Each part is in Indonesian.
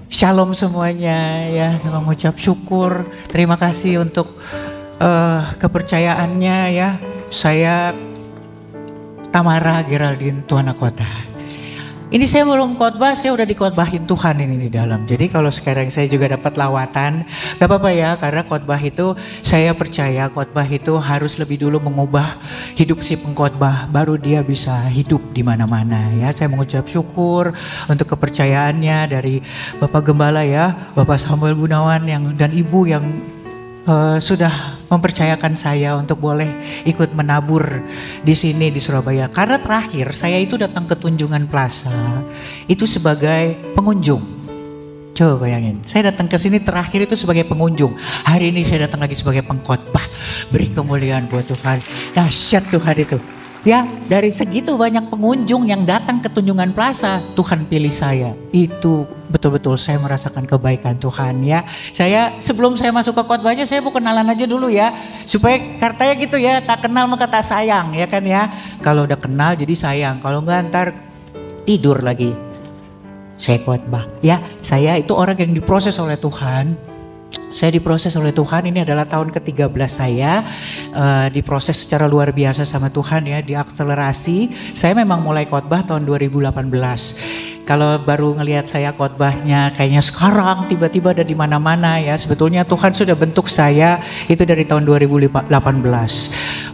Shalom semuanya ya, mengucap syukur. Terima kasih untuk kepercayaannya ya. Saya Tamara Geraldine Tuana Kota. Ini saya belum khotbah, saya udah dikhotbahin Tuhan ini di dalam. Jadi kalau sekarang saya juga dapat lawatan, gak apa-apa ya, karena khotbah itu saya percaya khotbah itu harus lebih dulu mengubah hidup si pengkhotbah, baru dia bisa hidup di mana-mana ya. Saya mengucap syukur untuk kepercayaannya dari Bapak Gembala ya, Bapak Samuel Gunawan dan Ibu yang sudah mempercayakan saya untuk boleh ikut menabur di sini di Surabaya. Karena terakhir saya itu datang ke Tunjungan Plaza itu sebagai pengunjung. Coba bayangin, saya datang ke sini terakhir itu sebagai pengunjung. Hari ini saya datang lagi sebagai pengkhotbah. Beri kemuliaan buat Tuhan. Dahsyat Tuhan itu. Ya, dari segitu banyak pengunjung yang datang ke Tunjungan Plaza, Tuhan pilih saya. Itu betul-betul saya merasakan kebaikan Tuhan ya. Saya sebelum saya masuk ke khotbahnya, saya mau kenalan aja dulu ya. Supaya katanya gitu ya, tak kenal maka tak sayang ya kan ya. Kalau udah kenal jadi sayang, kalau enggak ntar tidur lagi. Saya khotbah ya, saya itu orang yang diproses oleh Tuhan. Saya diproses oleh Tuhan, ini adalah tahun ke-13 saya diproses secara luar biasa sama Tuhan ya, diakselerasi. Saya memang mulai khotbah tahun 2018. Kalau baru ngelihat saya khotbahnya kayaknya sekarang tiba-tiba ada di mana-mana ya. Sebetulnya Tuhan sudah bentuk saya itu dari tahun 2018.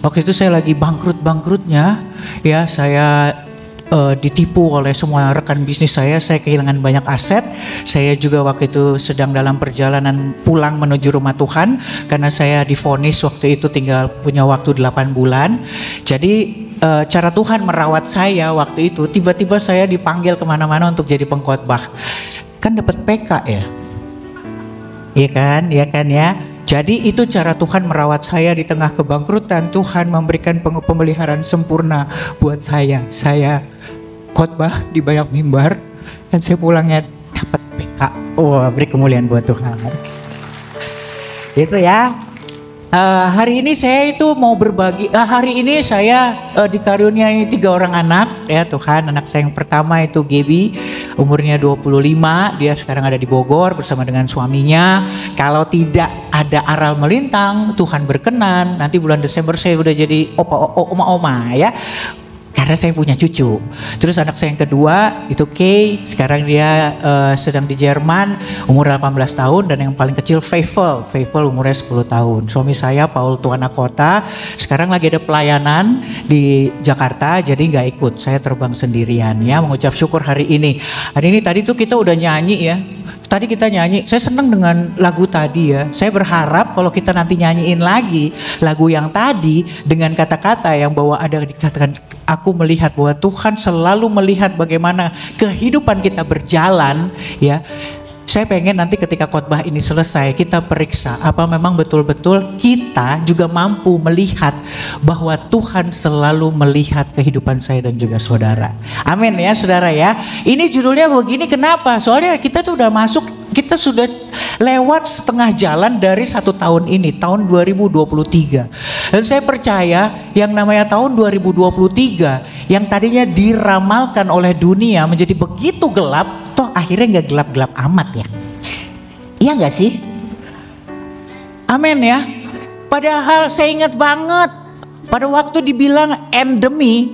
Waktu itu saya lagi bangkrut-bangkrutnya ya, saya ditipu oleh semua rekan bisnis saya kehilangan banyak aset. Saya juga waktu itu sedang dalam perjalanan pulang menuju rumah Tuhan karena saya divonis waktu itu tinggal punya waktu 8 bulan. Jadi cara Tuhan merawat saya waktu itu, tiba-tiba saya dipanggil kemana-mana untuk jadi pengkhotbah. Kan dapat PK ya, iya kan ya. Jadi itu cara Tuhan merawat saya di tengah kebangkrutan. Tuhan memberikan pemeliharaan sempurna buat saya. Saya khotbah di banyak mimbar dan saya pulangnya dapat PK. Oh, beri kemuliaan buat Tuhan. Itu ya. Hari ini saya itu mau berbagi. Hari ini saya dikaruniai 3 orang anak ya Tuhan. Anak saya yang pertama itu Gaby, umurnya 25. Dia sekarang ada di Bogor bersama dengan suaminya. Kalau tidak ada aral melintang, Tuhan berkenan, nanti bulan Desember saya udah jadi oma ya. Karena saya punya cucu. Terus anak saya yang kedua itu Kay, sekarang dia sedang di Jerman, umur 18 tahun. Dan yang paling kecil Faithful umurnya 10 tahun. Suami saya Paul Tuana Kota, sekarang lagi ada pelayanan di Jakarta, jadi gak ikut. Saya terbang sendirian ya, mengucap syukur hari ini. Hari ini tadi tuh kita udah nyanyi ya. Tadi kita nyanyi, saya senang dengan lagu tadi ya. Saya berharap kalau kita nanti nyanyiin lagi lagu yang tadi dengan kata-kata yang bahwa ada dikatakan, aku melihat bahwa Tuhan selalu melihat bagaimana kehidupan kita berjalan ya. Saya pengen nanti ketika khotbah ini selesai kita periksa apa memang betul-betul kita juga mampu melihat bahwa Tuhan selalu melihat kehidupan saya dan juga saudara. Amin ya saudara ya. Ini judulnya begini, kenapa? Soalnya kita tuh udah masuk, kita sudah lewat setengah jalan dari 1 tahun ini, tahun 2023. Dan saya percaya yang namanya tahun 2023 yang tadinya diramalkan oleh dunia menjadi begitu gelap, toh akhirnya gak gelap-gelap amat ya. Iya gak sih? Amin ya. Padahal saya ingat banget pada waktu dibilang endemi,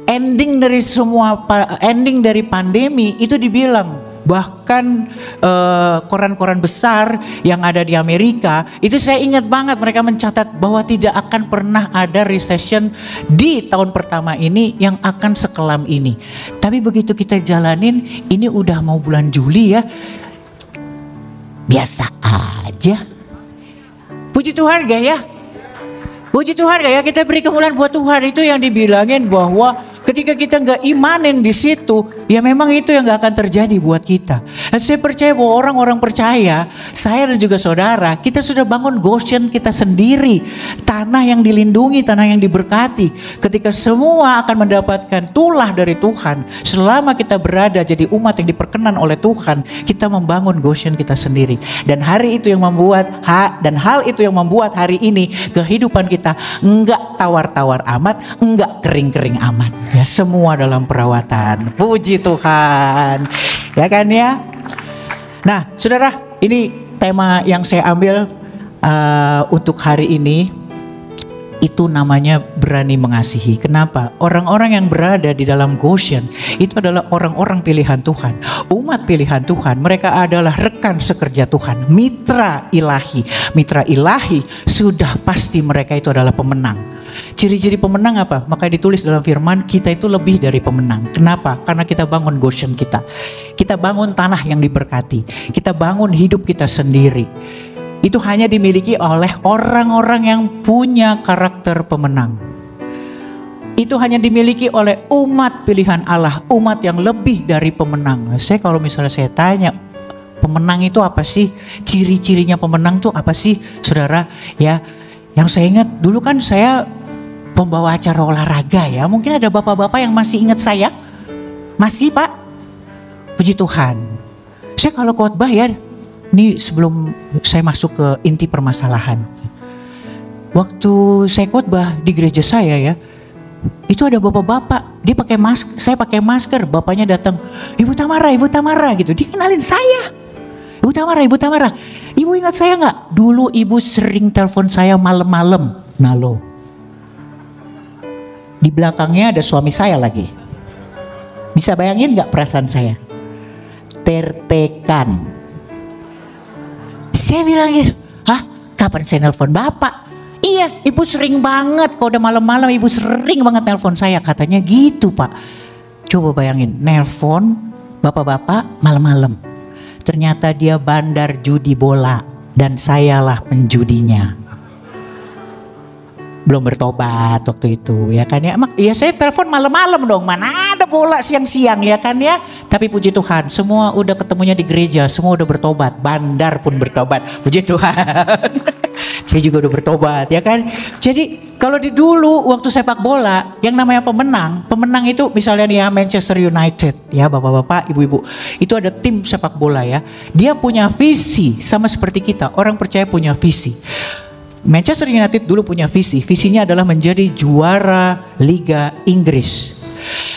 ending dari pandemi itu dibilang. Bahkan koran-koran besar yang ada di Amerika itu saya ingat banget mereka mencatat bahwa tidak akan pernah ada recession di tahun pertama ini yang akan sekelam ini. Tapi begitu kita jalanin, ini udah mau bulan Juli ya, biasa aja. Puji Tuhan gak ya? Puji Tuhan gak ya? Kita beri kemuliaan buat Tuhan. Itu yang dibilangin bahwa ketika kita gak imanin di situ, ya memang itu yang gak akan terjadi buat kita. Dan saya percaya bahwa orang-orang percaya, saya dan juga saudara, kita sudah bangun Goshen kita sendiri. Tanah yang dilindungi, tanah yang diberkati. Ketika semua akan mendapatkan tulah dari Tuhan, selama kita berada jadi umat yang diperkenan oleh Tuhan, kita membangun Goshen kita sendiri. Dan hari itu yang membuat, hal itu yang membuat hari ini kehidupan kita enggak tawar-tawar amat, enggak kering-kering amat. Ya, semua dalam perawatan. Puji Tuhan. Ya kan ya? Nah, saudara, ini tema yang saya ambil untuk hari ini. Itu namanya berani mengasihi. Kenapa? Orang-orang yang berada di dalam Goshen itu adalah orang-orang pilihan Tuhan, umat pilihan Tuhan. Mereka adalah rekan sekerja Tuhan, mitra ilahi. Mitra ilahi sudah pasti mereka itu adalah pemenang. Ciri-ciri pemenang apa? Maka ditulis dalam firman, kita itu lebih dari pemenang. Kenapa? Karena kita bangun Goshen kita. Kita bangun tanah yang diberkati. Kita bangun hidup kita sendiri. Itu hanya dimiliki oleh orang-orang yang punya karakter pemenang. Itu hanya dimiliki oleh umat pilihan Allah, umat yang lebih dari pemenang. Saya kalau misalnya saya tanya, pemenang itu apa sih? Ciri-cirinya pemenang itu apa sih, saudara? Ya, yang saya ingat dulu kan saya pembawa acara olahraga ya. Mungkin ada bapak-bapak yang masih ingat saya. Masih, Pak? Puji Tuhan. Saya kalau khotbah ya, ini sebelum saya masuk ke inti permasalahan. Waktu saya khotbah di gereja saya ya, itu ada bapak-bapak, dia pakai masker, saya pakai masker, bapaknya datang, Ibu Tamara gitu, dikenalin saya. Ibu Tamara, Ibu ingat saya nggak? Dulu Ibu sering telepon saya malam-malam, Nalo. Di belakangnya ada suami saya lagi. Bisa bayangin nggak perasaan saya? Tertekan. Saya bilang gitu, hah? Kapan saya nelpon bapak? Iya, ibu sering banget, kalau udah malam-malam ibu sering banget nelpon saya. Katanya gitu, Pak. Coba bayangin, nelpon bapak-bapak malam-malam. Ternyata dia bandar judi bola dan sayalah penjudinya. Belum bertobat waktu itu ya kan ya. Ya saya telepon malam-malam dong, mana ada bola siang-siang ya kan ya. Tapi puji Tuhan, semua udah ketemunya di gereja, semua udah bertobat, bandar pun bertobat. Puji Tuhan. Saya juga udah bertobat ya kan. Jadi kalau di dulu waktu sepak bola yang namanya pemenang itu misalnya nih ya Manchester United ya bapak-bapak, ibu-ibu. Itu ada tim sepak bola ya. Dia punya visi sama seperti kita, orang percaya punya visi. Manchester United dulu punya visi. Visinya adalah menjadi juara Liga Inggris.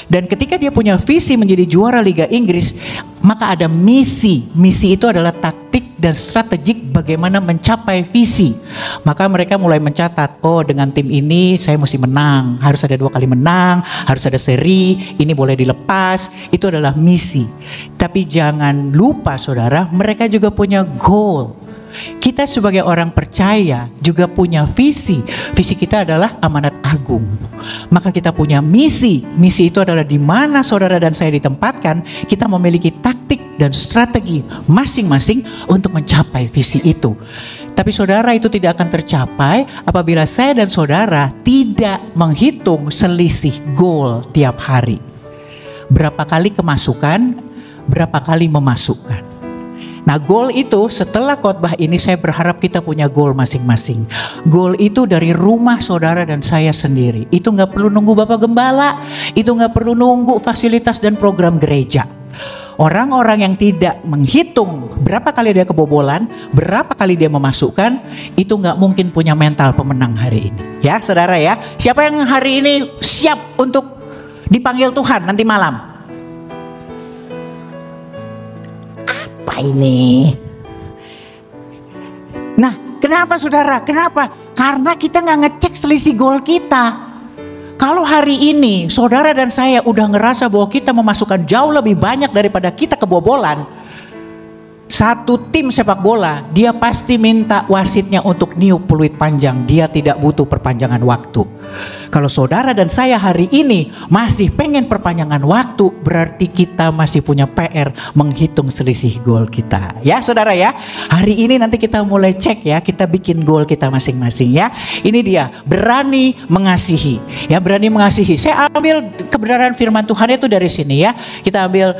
Dan ketika dia punya visi menjadi juara Liga Inggris, maka ada misi. Misi itu adalah taktik dan strategik bagaimana mencapai visi. Maka mereka mulai mencatat, oh dengan tim ini saya mesti menang. Harus ada 2 kali menang, harus ada seri, ini boleh dilepas. Itu adalah misi. Tapi jangan lupa saudara, mereka juga punya goal. Kita sebagai orang percaya juga punya visi. Visi kita adalah amanat agung. Maka kita punya misi. Misi itu adalah di mana saudara dan saya ditempatkan. Kita memiliki taktik dan strategi masing-masing untuk mencapai visi itu. Tapi saudara, itu tidak akan tercapai apabila saya dan saudara tidak menghitung selisih goal tiap hari. Berapa kali kemasukan, berapa kali memasukkan. Nah goal itu setelah khotbah ini saya berharap kita punya goal masing-masing. Goal itu dari rumah saudara dan saya sendiri. Itu gak perlu nunggu Bapak Gembala. Itu gak perlu nunggu fasilitas dan program gereja. Orang-orang yang tidak menghitung berapa kali dia kebobolan, berapa kali dia memasukkan, itu gak mungkin punya mental pemenang hari ini. Ya saudara ya. Siapa yang hari ini siap untuk dipanggil Tuhan nanti malam? Apa ini? Nah, kenapa saudara? Kenapa? Karena kita nggak ngecek selisih gol kita. Kalau hari ini saudara dan saya udah ngerasa bahwa kita memasukkan jauh lebih banyak daripada kita kebobolan, satu tim sepak bola dia pasti minta wasitnya untuk niup peluit panjang. Dia tidak butuh perpanjangan waktu. Kalau saudara dan saya hari ini masih pengen perpanjangan waktu, berarti kita masih punya PR menghitung selisih gol kita. Ya saudara ya, hari ini nanti kita mulai cek ya, kita bikin gol kita masing-masing ya. Ini dia, berani mengasihi. Ya berani mengasihi. Saya ambil kebenaran firman Tuhan itu dari sini ya. Kita ambil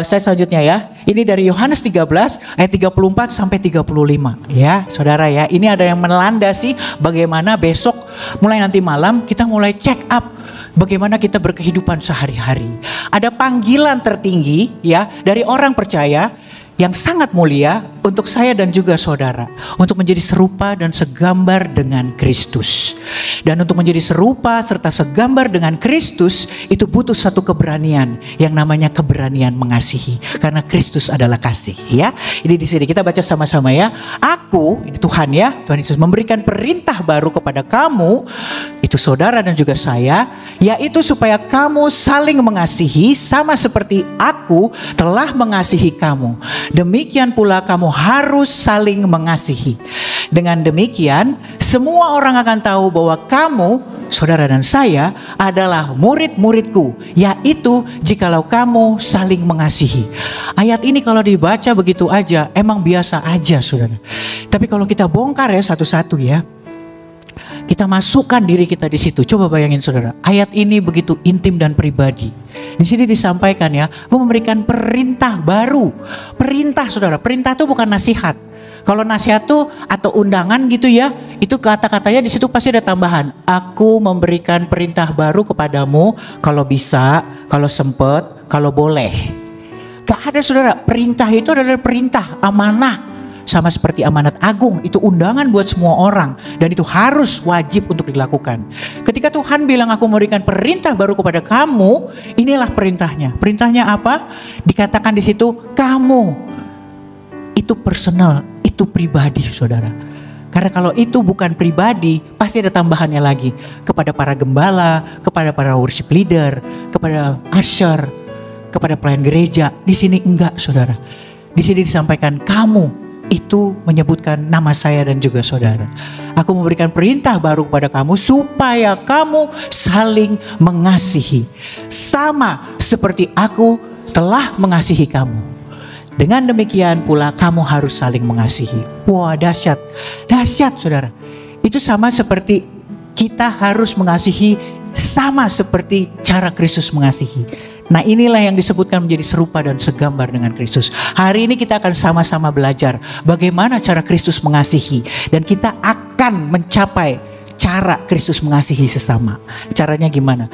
slide selanjutnya ya. Ini dari Yohanes 13 ayat 34 sampai 35 ya saudara ya. Ini ada yang melandasi bagaimana besok mulai nanti malam kita mulai check up bagaimana kita berkehidupan sehari-hari. Ada panggilan tertinggi ya dari orang percaya yang sangat mulia untuk saya dan juga saudara, untuk menjadi serupa dan segambar dengan Kristus. Dan untuk menjadi serupa serta segambar dengan Kristus itu butuh satu keberanian yang namanya keberanian mengasihi, karena Kristus adalah kasih, ya. Ini di sini kita baca sama-sama ya. Aku, ini Tuhan ya, Tuhan Yesus memberikan perintah baru kepada kamu, itu saudara dan juga saya, yaitu supaya kamu saling mengasihi sama seperti aku telah mengasihi kamu. Demikian pula kamu harus saling mengasihi. Dengan demikian, semua orang akan tahu bahwa kamu, saudara dan saya, adalah murid-muridku, yaitu jikalau kamu saling mengasihi. Ayat ini kalau dibaca begitu aja, emang biasa aja, saudara. Tapi kalau kita bongkar ya satu-satu ya, kita masukkan diri kita di situ. Coba bayangin saudara, ayat ini begitu intim dan pribadi. Di sini disampaikan ya, aku memberikan perintah baru. Perintah saudara, perintah itu bukan nasihat. Kalau nasihat tuh atau undangan gitu ya, itu kata-katanya di situ pasti ada tambahan. Aku memberikan perintah baru kepadamu, kalau bisa, kalau sempet, kalau boleh. Gak ada saudara, perintah itu adalah perintah, amanah. Sama seperti amanat agung, itu undangan buat semua orang. Dan itu harus wajib untuk dilakukan. Ketika Tuhan bilang aku memberikan perintah baru kepada kamu, inilah perintahnya. Perintahnya apa? Dikatakan di situ kamu. Itu personal, itu pribadi saudara. Karena kalau itu bukan pribadi, pasti ada tambahannya lagi. Kepada para gembala, kepada para worship leader, kepada usher, kepada pelayan gereja. Di sini enggak saudara. Di sini disampaikan kamu. Itu menyebutkan nama saya dan juga saudara. Aku memberikan perintah baru kepada kamu supaya kamu saling mengasihi. Sama seperti aku telah mengasihi kamu. Dengan demikian pula kamu harus saling mengasihi. Wah, dahsyat. Dahsyat saudara. Itu sama seperti kita harus mengasihi sama seperti cara Kristus mengasihi. Nah inilah yang disebutkan menjadi serupa dan segambar dengan Kristus. Hari ini kita akan sama-sama belajar bagaimana cara Kristus mengasihi. Dan kita akan mencapai cara Kristus mengasihi sesama. Caranya gimana?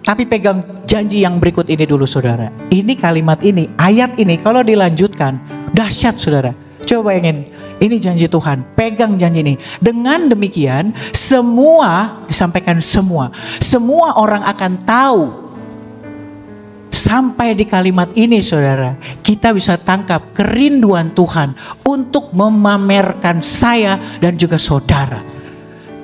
Tapi pegang janji yang berikut ini dulu saudara. Ini kalimat ini, ayat ini kalau dilanjutkan, dahsyat saudara. Coba bayangin, ini janji Tuhan, pegang janji ini. Dengan demikian semua, disampaikan semua orang akan tahu. Sampai di kalimat ini saudara, kita bisa tangkap kerinduan Tuhan untuk memamerkan saya dan juga saudara.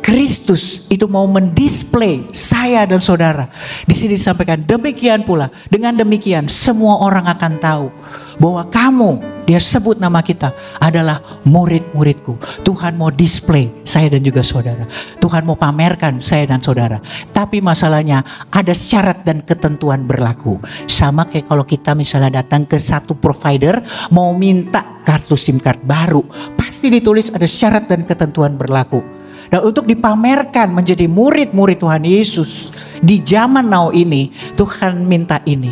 Kristus itu mau mendisplay saya dan saudara. Di sini disampaikan demikian pula. Dengan demikian semua orang akan tahu bahwa kamu, dia sebut nama kita, adalah murid-muridku. Tuhan mau display saya dan juga saudara. Tuhan mau pamerkan saya dan saudara. Tapi masalahnya ada syarat dan ketentuan berlaku. Sama kayak kalau kita misalnya datang ke satu provider mau minta kartu SIM card baru, pasti ditulis ada syarat dan ketentuan berlaku. Dan untuk dipamerkan menjadi murid-murid Tuhan Yesus di zaman now ini, Tuhan minta ini.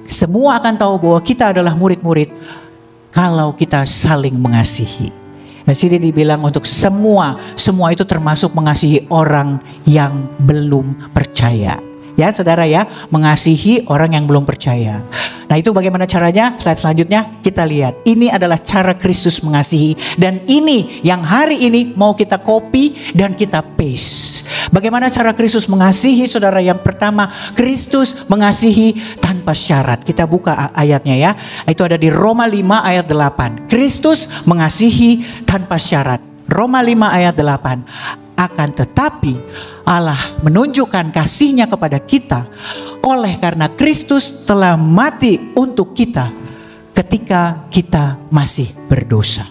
Semua akan tahu bahwa kita adalah murid-murid kalau kita saling mengasihi. Nah sini dibilang untuk semua itu termasuk mengasihi orang yang belum percaya. Ya saudara ya, mengasihi orang yang belum percaya. Nah itu bagaimana caranya? Slide selanjutnya kita lihat. Ini adalah cara Kristus mengasihi. Dan ini yang hari ini mau kita copy dan kita paste. Bagaimana cara Kristus mengasihi saudara? Yang pertama, Kristus mengasihi tanpa syarat. Kita buka ayatnya ya. Itu ada di Roma 5 ayat 8. Kristus mengasihi tanpa syarat. Roma 5 ayat 8. Akan tetapi Allah menunjukkan kasih-Nya kepada kita oleh karena Kristus telah mati untuk kita ketika kita masih berdosa.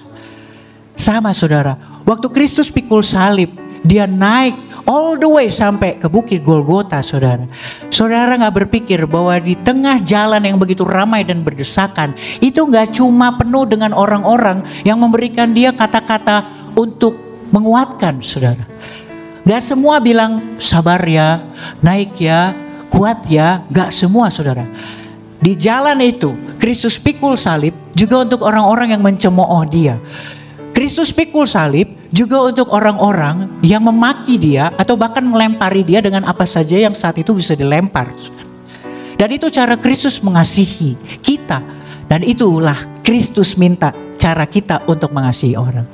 Sama saudara, waktu Kristus pikul salib, dia naik all the way sampai ke bukit Golgota saudara. Saudara gak berpikir bahwa di tengah jalan yang begitu ramai dan berdesakan, itu gak cuma penuh dengan orang-orang yang memberikan dia kata-kata untuk menguatkan saudara. Gak semua bilang sabar ya, naik ya, kuat ya. Gak semua saudara. Di jalan itu Kristus pikul salib juga untuk orang-orang yang mencemooh dia. Kristus pikul salib juga untuk orang-orang yang memaki dia atau bahkan melempari dia dengan apa saja yang saat itu bisa dilempar. Dan itu cara Kristus mengasihi kita. Dan itulah Kristus minta cara kita untuk mengasihi orang.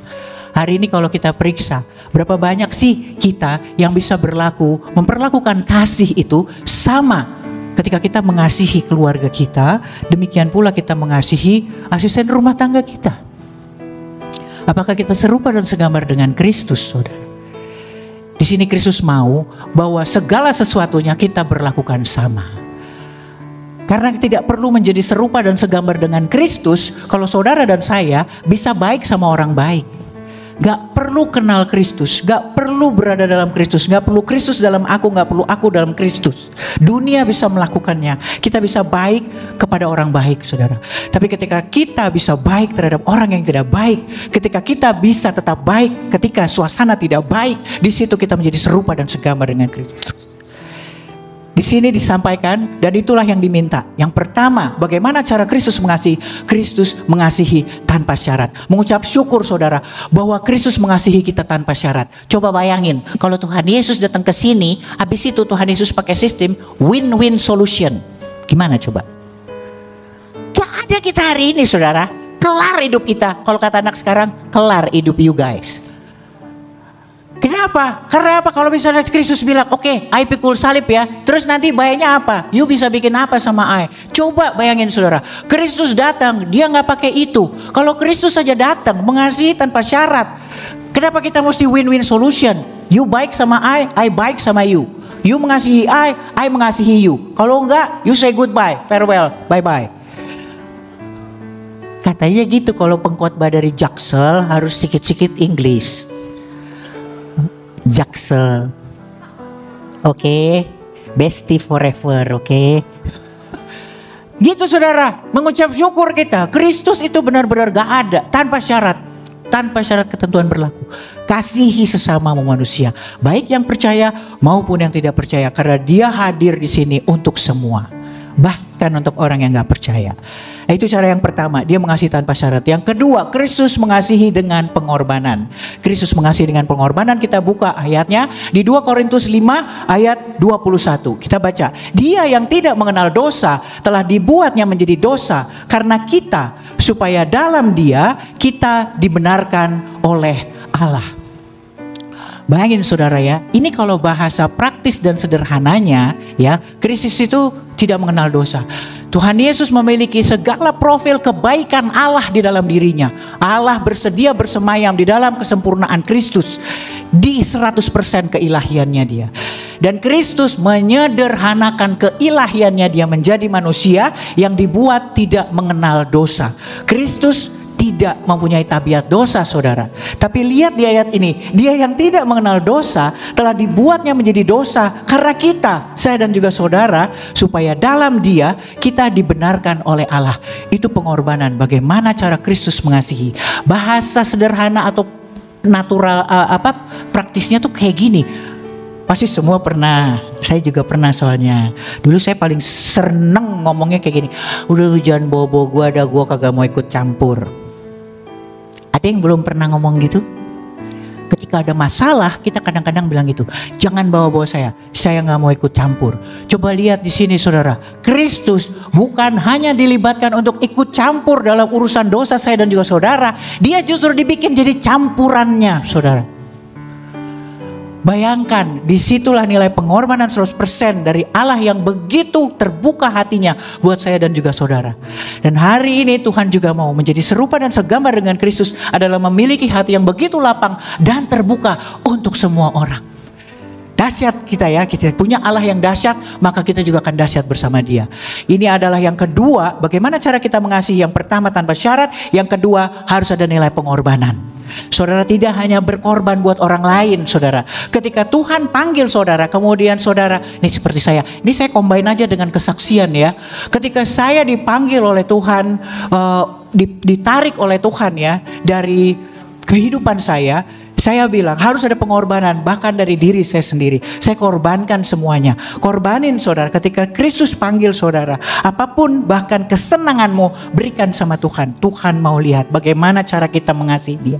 Hari ini kalau kita periksa, berapa banyak sih kita yang bisa memperlakukan kasih itu sama ketika kita mengasihi keluarga kita, demikian pula kita mengasihi asisten rumah tangga kita. Apakah kita serupa dan segambar dengan Kristus, saudara? Di sini Kristus mau bahwa segala sesuatunya kita berlakukan sama. Karena tidak perlu menjadi serupa dan segambar dengan Kristus kalau saudara dan saya bisa baik sama orang baik. Gak perlu kenal Kristus, gak perlu berada dalam Kristus, gak perlu Kristus dalam aku, gak perlu aku dalam Kristus. Dunia bisa melakukannya, kita bisa baik kepada orang baik, saudara. Tapi ketika kita bisa baik terhadap orang yang tidak baik, ketika kita bisa tetap baik ketika suasana tidak baik, di situ kita menjadi serupa dan segambar dengan Kristus. Di sini disampaikan dan itulah yang diminta. Yang pertama, bagaimana cara Kristus mengasihi? Kristus mengasihi tanpa syarat. Mengucap syukur saudara bahwa Kristus mengasihi kita tanpa syarat. Coba bayangin, kalau Tuhan Yesus datang ke sini, habis itu Tuhan Yesus pakai sistem win-win solution. Gimana coba? Gak ada kita hari ini saudara. Kelar hidup kita. Kalau kata anak sekarang, kelar hidup you guys. Kenapa? Karena apa? Kalau misalnya Kristus bilang, oke, I pikul salib ya. Terus nanti bayarnya apa? You bisa bikin apa sama I? Coba bayangin saudara. Kristus datang, dia gak pakai itu. Kalau Kristus saja datang, mengasihi tanpa syarat. Kenapa kita mesti win-win solution? You baik sama I baik sama you. You mengasihi I mengasihi you. Kalau enggak, you say goodbye, farewell, bye-bye. Katanya gitu kalau pengkhotbah dari Jaksel harus sedikit-sedikit English. Jaksel, oke, bestie forever, oke. Gitu saudara, mengucap syukur kita. Kristus itu benar-benar gak ada, tanpa syarat ketentuan berlaku. Kasihi sesama manusia, baik yang percaya maupun yang tidak percaya, karena Dia hadir di sini untuk semua, bahkan untuk orang yang gak percaya. Nah, itu cara yang pertama, dia mengasihi tanpa syarat. Yang kedua, Kristus mengasihi dengan pengorbanan. Kristus mengasihi dengan pengorbanan. Kita buka ayatnya di 2 Korintus 5 ayat 21. Kita baca, Dia yang tidak mengenal dosa telah dibuatnya menjadi dosa karena kita, supaya dalam Dia kita dibenarkan oleh Allah. Bayangin saudara ya, ini kalau bahasa praktis dan sederhananya ya, Kristus itu tidak mengenal dosa. Tuhan Yesus memiliki segala profil kebaikan Allah di dalam dirinya. Allah bersedia bersemayam di dalam kesempurnaan Kristus di 100% keilahiannya Dia. Dan Kristus menyederhanakan keilahiannya Dia menjadi manusia yang dibuat tidak mengenal dosa. Kristus tidak mempunyai tabiat dosa saudara. Tapi lihat di ayat ini, Dia yang tidak mengenal dosa telah dibuatnya menjadi dosa karena kita, saya dan juga saudara, supaya dalam Dia kita dibenarkan oleh Allah. Itu pengorbanan. Bagaimana cara Kristus mengasihi? Bahasa sederhana atau natural praktisnya tuh kayak gini. Pasti semua pernah, saya juga pernah soalnya. Dulu saya paling seneng ngomongnya kayak gini. Udah jangan bawa-bawa gue kagak mau ikut campur. Ada yang belum pernah ngomong gitu? Ketika ada masalah, kita kadang-kadang bilang gitu. Jangan bawa-bawa saya gak mau ikut campur. Coba lihat di sini saudara. Kristus bukan hanya dilibatkan untuk ikut campur dalam urusan dosa saya dan juga saudara. Dia justru dibikin jadi campurannya saudara. Bayangkan, disitulah nilai pengorbanan 100% dari Allah yang begitu terbuka hatinya buat saya dan juga saudara. Dan hari ini Tuhan juga mau menjadi serupa dan segambar dengan Kristus adalah memiliki hati yang begitu lapang dan terbuka untuk semua orang. Dahsyat kita ya, kita punya Allah yang dahsyat, maka kita juga akan dahsyat bersama Dia. Ini adalah yang kedua, bagaimana cara kita mengasihi. Yang pertama tanpa syarat, yang kedua harus ada nilai pengorbanan. Saudara tidak hanya berkorban buat orang lain saudara. Ketika Tuhan panggil saudara, kemudian saudara, ini seperti saya, ini saya combine aja dengan kesaksian ya. Ketika saya dipanggil oleh Tuhan, ditarik oleh Tuhan ya dari kehidupan saya bilang harus ada pengorbanan, bahkan dari diri saya sendiri. Saya korbankan semuanya. Korbanin saudara, ketika Kristus panggil saudara, apapun bahkan kesenanganmu berikan sama Tuhan. Tuhan mau lihat bagaimana cara kita mengasihi Dia.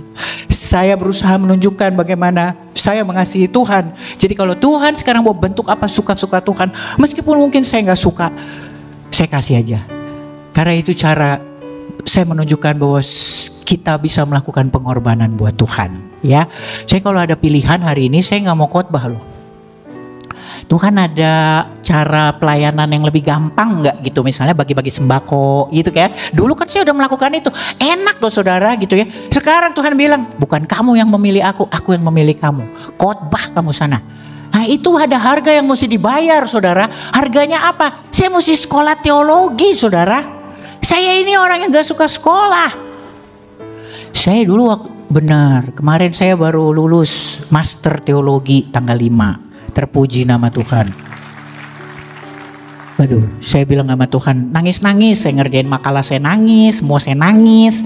Saya berusaha menunjukkan bagaimana saya mengasihi Tuhan. Jadi kalau Tuhan sekarang mau bentuk apa suka-suka Tuhan, meskipun mungkin saya gak suka, saya kasih aja. Karena itu cara saya menunjukkan bahwa kita bisa melakukan pengorbanan buat Tuhan. Ya, saya kalau ada pilihan hari ini saya nggak mau khotbah loh. Tuhan ada cara pelayanan yang lebih gampang nggak gitu, misalnya bagi-bagi sembako gitu kan. Dulu kan saya udah melakukan itu, enak loh saudara gitu ya. Sekarang Tuhan bilang, bukan kamu yang memilih aku yang memilih kamu. Khotbah kamu sana. Nah itu ada harga yang mesti dibayar saudara. Harganya apa? Saya mesti sekolah teologi saudara. Saya ini orang yang gak suka sekolah. Saya dulu benar, kemarin saya baru lulus master teologi tanggal 5. Terpuji nama Tuhan. Waduh, saya bilang sama Tuhan, nangis-nangis, saya ngerjain makalah saya nangis, semua saya nangis.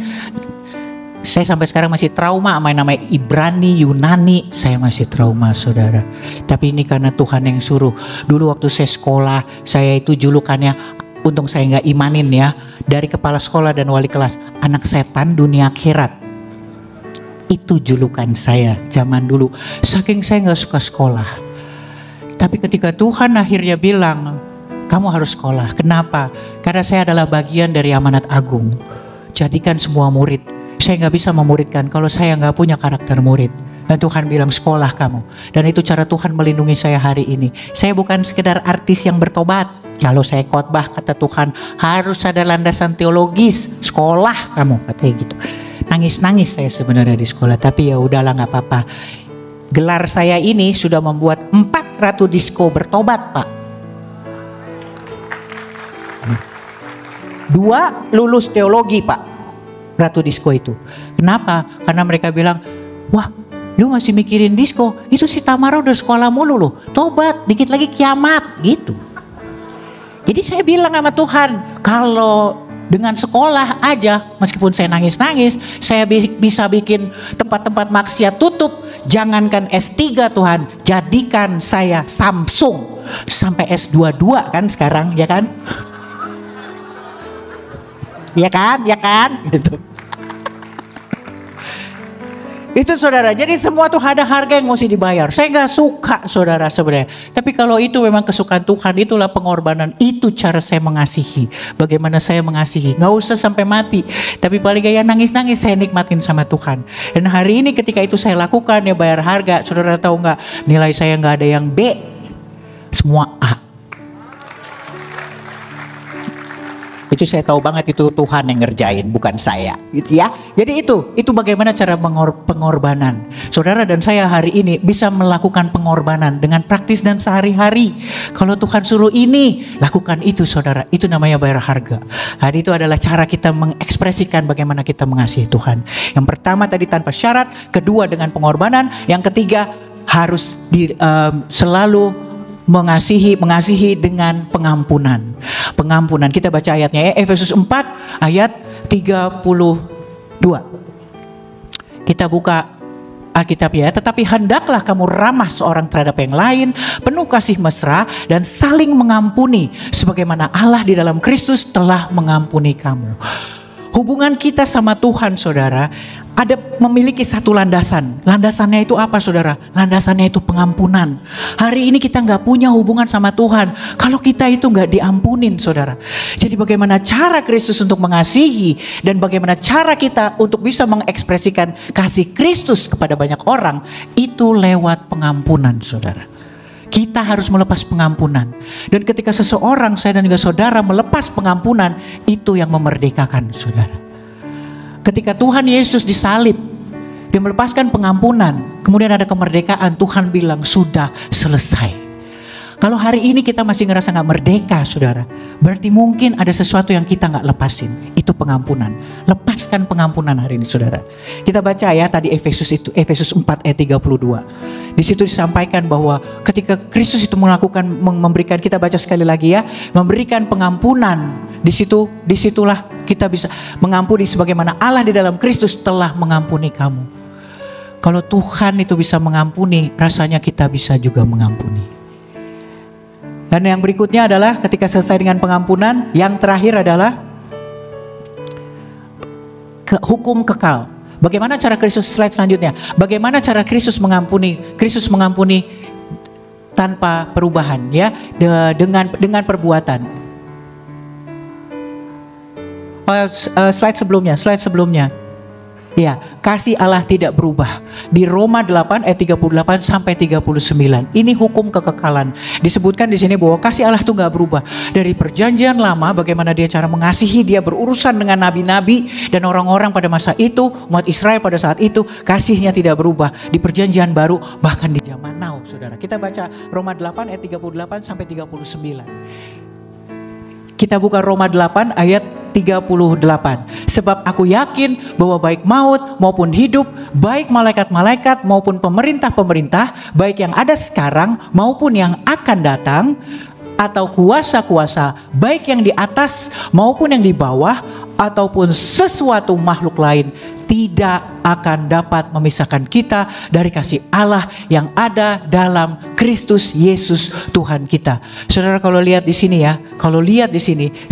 Saya sampai sekarang masih trauma sama yang namanya Ibrani, Yunani, saya masih trauma saudara. Tapi ini karena Tuhan yang suruh. Dulu waktu saya sekolah, saya itu julukannya, untung saya nggak imanin ya, dari kepala sekolah dan wali kelas, anak setan dunia akhirat. Itu julukan saya zaman dulu, saking saya nggak suka sekolah. Tapi ketika Tuhan akhirnya bilang, kamu harus sekolah. Kenapa? Karena saya adalah bagian dari amanat agung. Jadikan semua murid. Saya gak bisa memuridkan kalau saya gak punya karakter murid. Dan Tuhan bilang sekolah kamu. Dan itu cara Tuhan melindungi saya hari ini. Saya bukan sekedar artis yang bertobat. Kalau saya khotbah kata Tuhan, harus ada landasan teologis. Sekolah kamu, katanya gitu. Nangis-nangis saya sebenarnya di sekolah. Tapi ya udahlah gak apa-apa. Gelar saya ini sudah membuat 4 ratu disco bertobat Pak. 2 lulus teologi Pak, ratu disco itu. Kenapa? Karena mereka bilang, wah lu masih mikirin disco, itu si Tamara udah sekolah mulu loh, tobat dikit lagi kiamat gitu. Jadi saya bilang sama Tuhan, kalau dengan sekolah aja, meskipun saya nangis-nangis, saya bisa bikin tempat-tempat maksiat tutup. Jangankan S3 Tuhan, jadikan saya Samsung sampai S22 kan sekarang, ya kan? Ya kan, ya kan? Gitu. Itu saudara, jadi semua tuh ada harga yang mesti dibayar. Saya gak suka saudara sebenarnya. Tapi kalau itu memang kesukaan Tuhan, itulah pengorbanan. Itu cara saya mengasihi. Bagaimana saya mengasihi. Gak usah sampai mati. Tapi paling gak ya nangis-nangis saya nikmatin sama Tuhan. Dan hari ini ketika itu saya lakukan ya bayar harga. Saudara tahu gak, nilai saya gak ada yang B. Semua A. Itu saya tahu banget itu Tuhan yang ngerjain, bukan saya, gitu ya. Jadi itu bagaimana cara pengorbanan. Saudara dan saya hari ini bisa melakukan pengorbanan dengan praktis dan sehari-hari. Kalau Tuhan suruh ini, lakukan itu saudara. Itu namanya bayar harga. Hari itu adalah cara kita mengekspresikan bagaimana kita mengasihi Tuhan. Yang pertama tadi tanpa syarat, kedua dengan pengorbanan, yang ketiga harus selalu mengasihi dengan pengampunan. Pengampunan. Kita baca ayatnya ya, Efesus 4 ayat 32. Kita buka Alkitab ya. Tetapi hendaklah kamu ramah seorang terhadap yang lain, penuh kasih mesra dan saling mengampuni sebagaimana Allah di dalam Kristus telah mengampuni kamu. Hubungan kita sama Tuhan saudara memiliki satu landasan. Landasannya itu apa saudara? Landasannya itu pengampunan. Hari ini kita gak punya hubungan sama Tuhan kalau kita itu gak diampunin saudara. Jadi bagaimana cara Kristus untuk mengasihi dan bagaimana cara kita untuk bisa mengekspresikan kasih Kristus kepada banyak orang, itu lewat pengampunan saudara. Kita harus melepas pengampunan. Dan ketika seseorang, saya dan juga saudara melepas pengampunan, itu yang memerdekakan saudara. Ketika Tuhan Yesus disalib, dia melepaskan pengampunan, kemudian ada kemerdekaan. Tuhan bilang sudah selesai. Kalau hari ini kita masih ngerasa gak merdeka saudara, berarti mungkin ada sesuatu yang kita gak lepasin. Itu pengampunan. Lepaskan pengampunan hari ini saudara. Kita baca ya tadi Efesus 4 ayat 32. Di situ disampaikan bahwa ketika Kristus itu memberikan, kita baca sekali lagi ya, memberikan pengampunan. Disitulah kita bisa mengampuni sebagaimana Allah di dalam Kristus telah mengampuni kamu. Kalau Tuhan itu bisa mengampuni, rasanya kita bisa juga mengampuni. Dan yang berikutnya adalah ketika selesai dengan pengampunan, yang terakhir adalah hukum kekal. Bagaimana cara Kristus, slide selanjutnya. Bagaimana cara Kristus mengampuni? Kristus mengampuni tanpa perubahan ya, dengan perbuatan. Slide sebelumnya. Ya, kasih Allah tidak berubah. Di Roma 8 ayat 38 sampai 39. Ini hukum kekekalan. Disebutkan di sini bahwa kasih Allah itu gak berubah. Dari perjanjian lama bagaimana dia cara mengasihi, dia berurusan dengan nabi-nabi dan orang-orang pada masa itu, umat Israel pada saat itu, kasihnya tidak berubah. Di perjanjian baru bahkan di zaman now, saudara. Kita baca Roma 8 ayat 38 sampai 39. Kita buka Roma 8 ayat 38. Sebab aku yakin bahwa baik maut maupun hidup, baik malaikat-malaikat maupun pemerintah-pemerintah, baik yang ada sekarang maupun yang akan datang, atau kuasa-kuasa, baik yang di atas maupun yang di bawah, ataupun sesuatu makhluk lain, tidak akan dapat memisahkan kita dari kasih Allah yang ada dalam Kristus Yesus Tuhan kita. Saudara, kalau lihat di sini ya,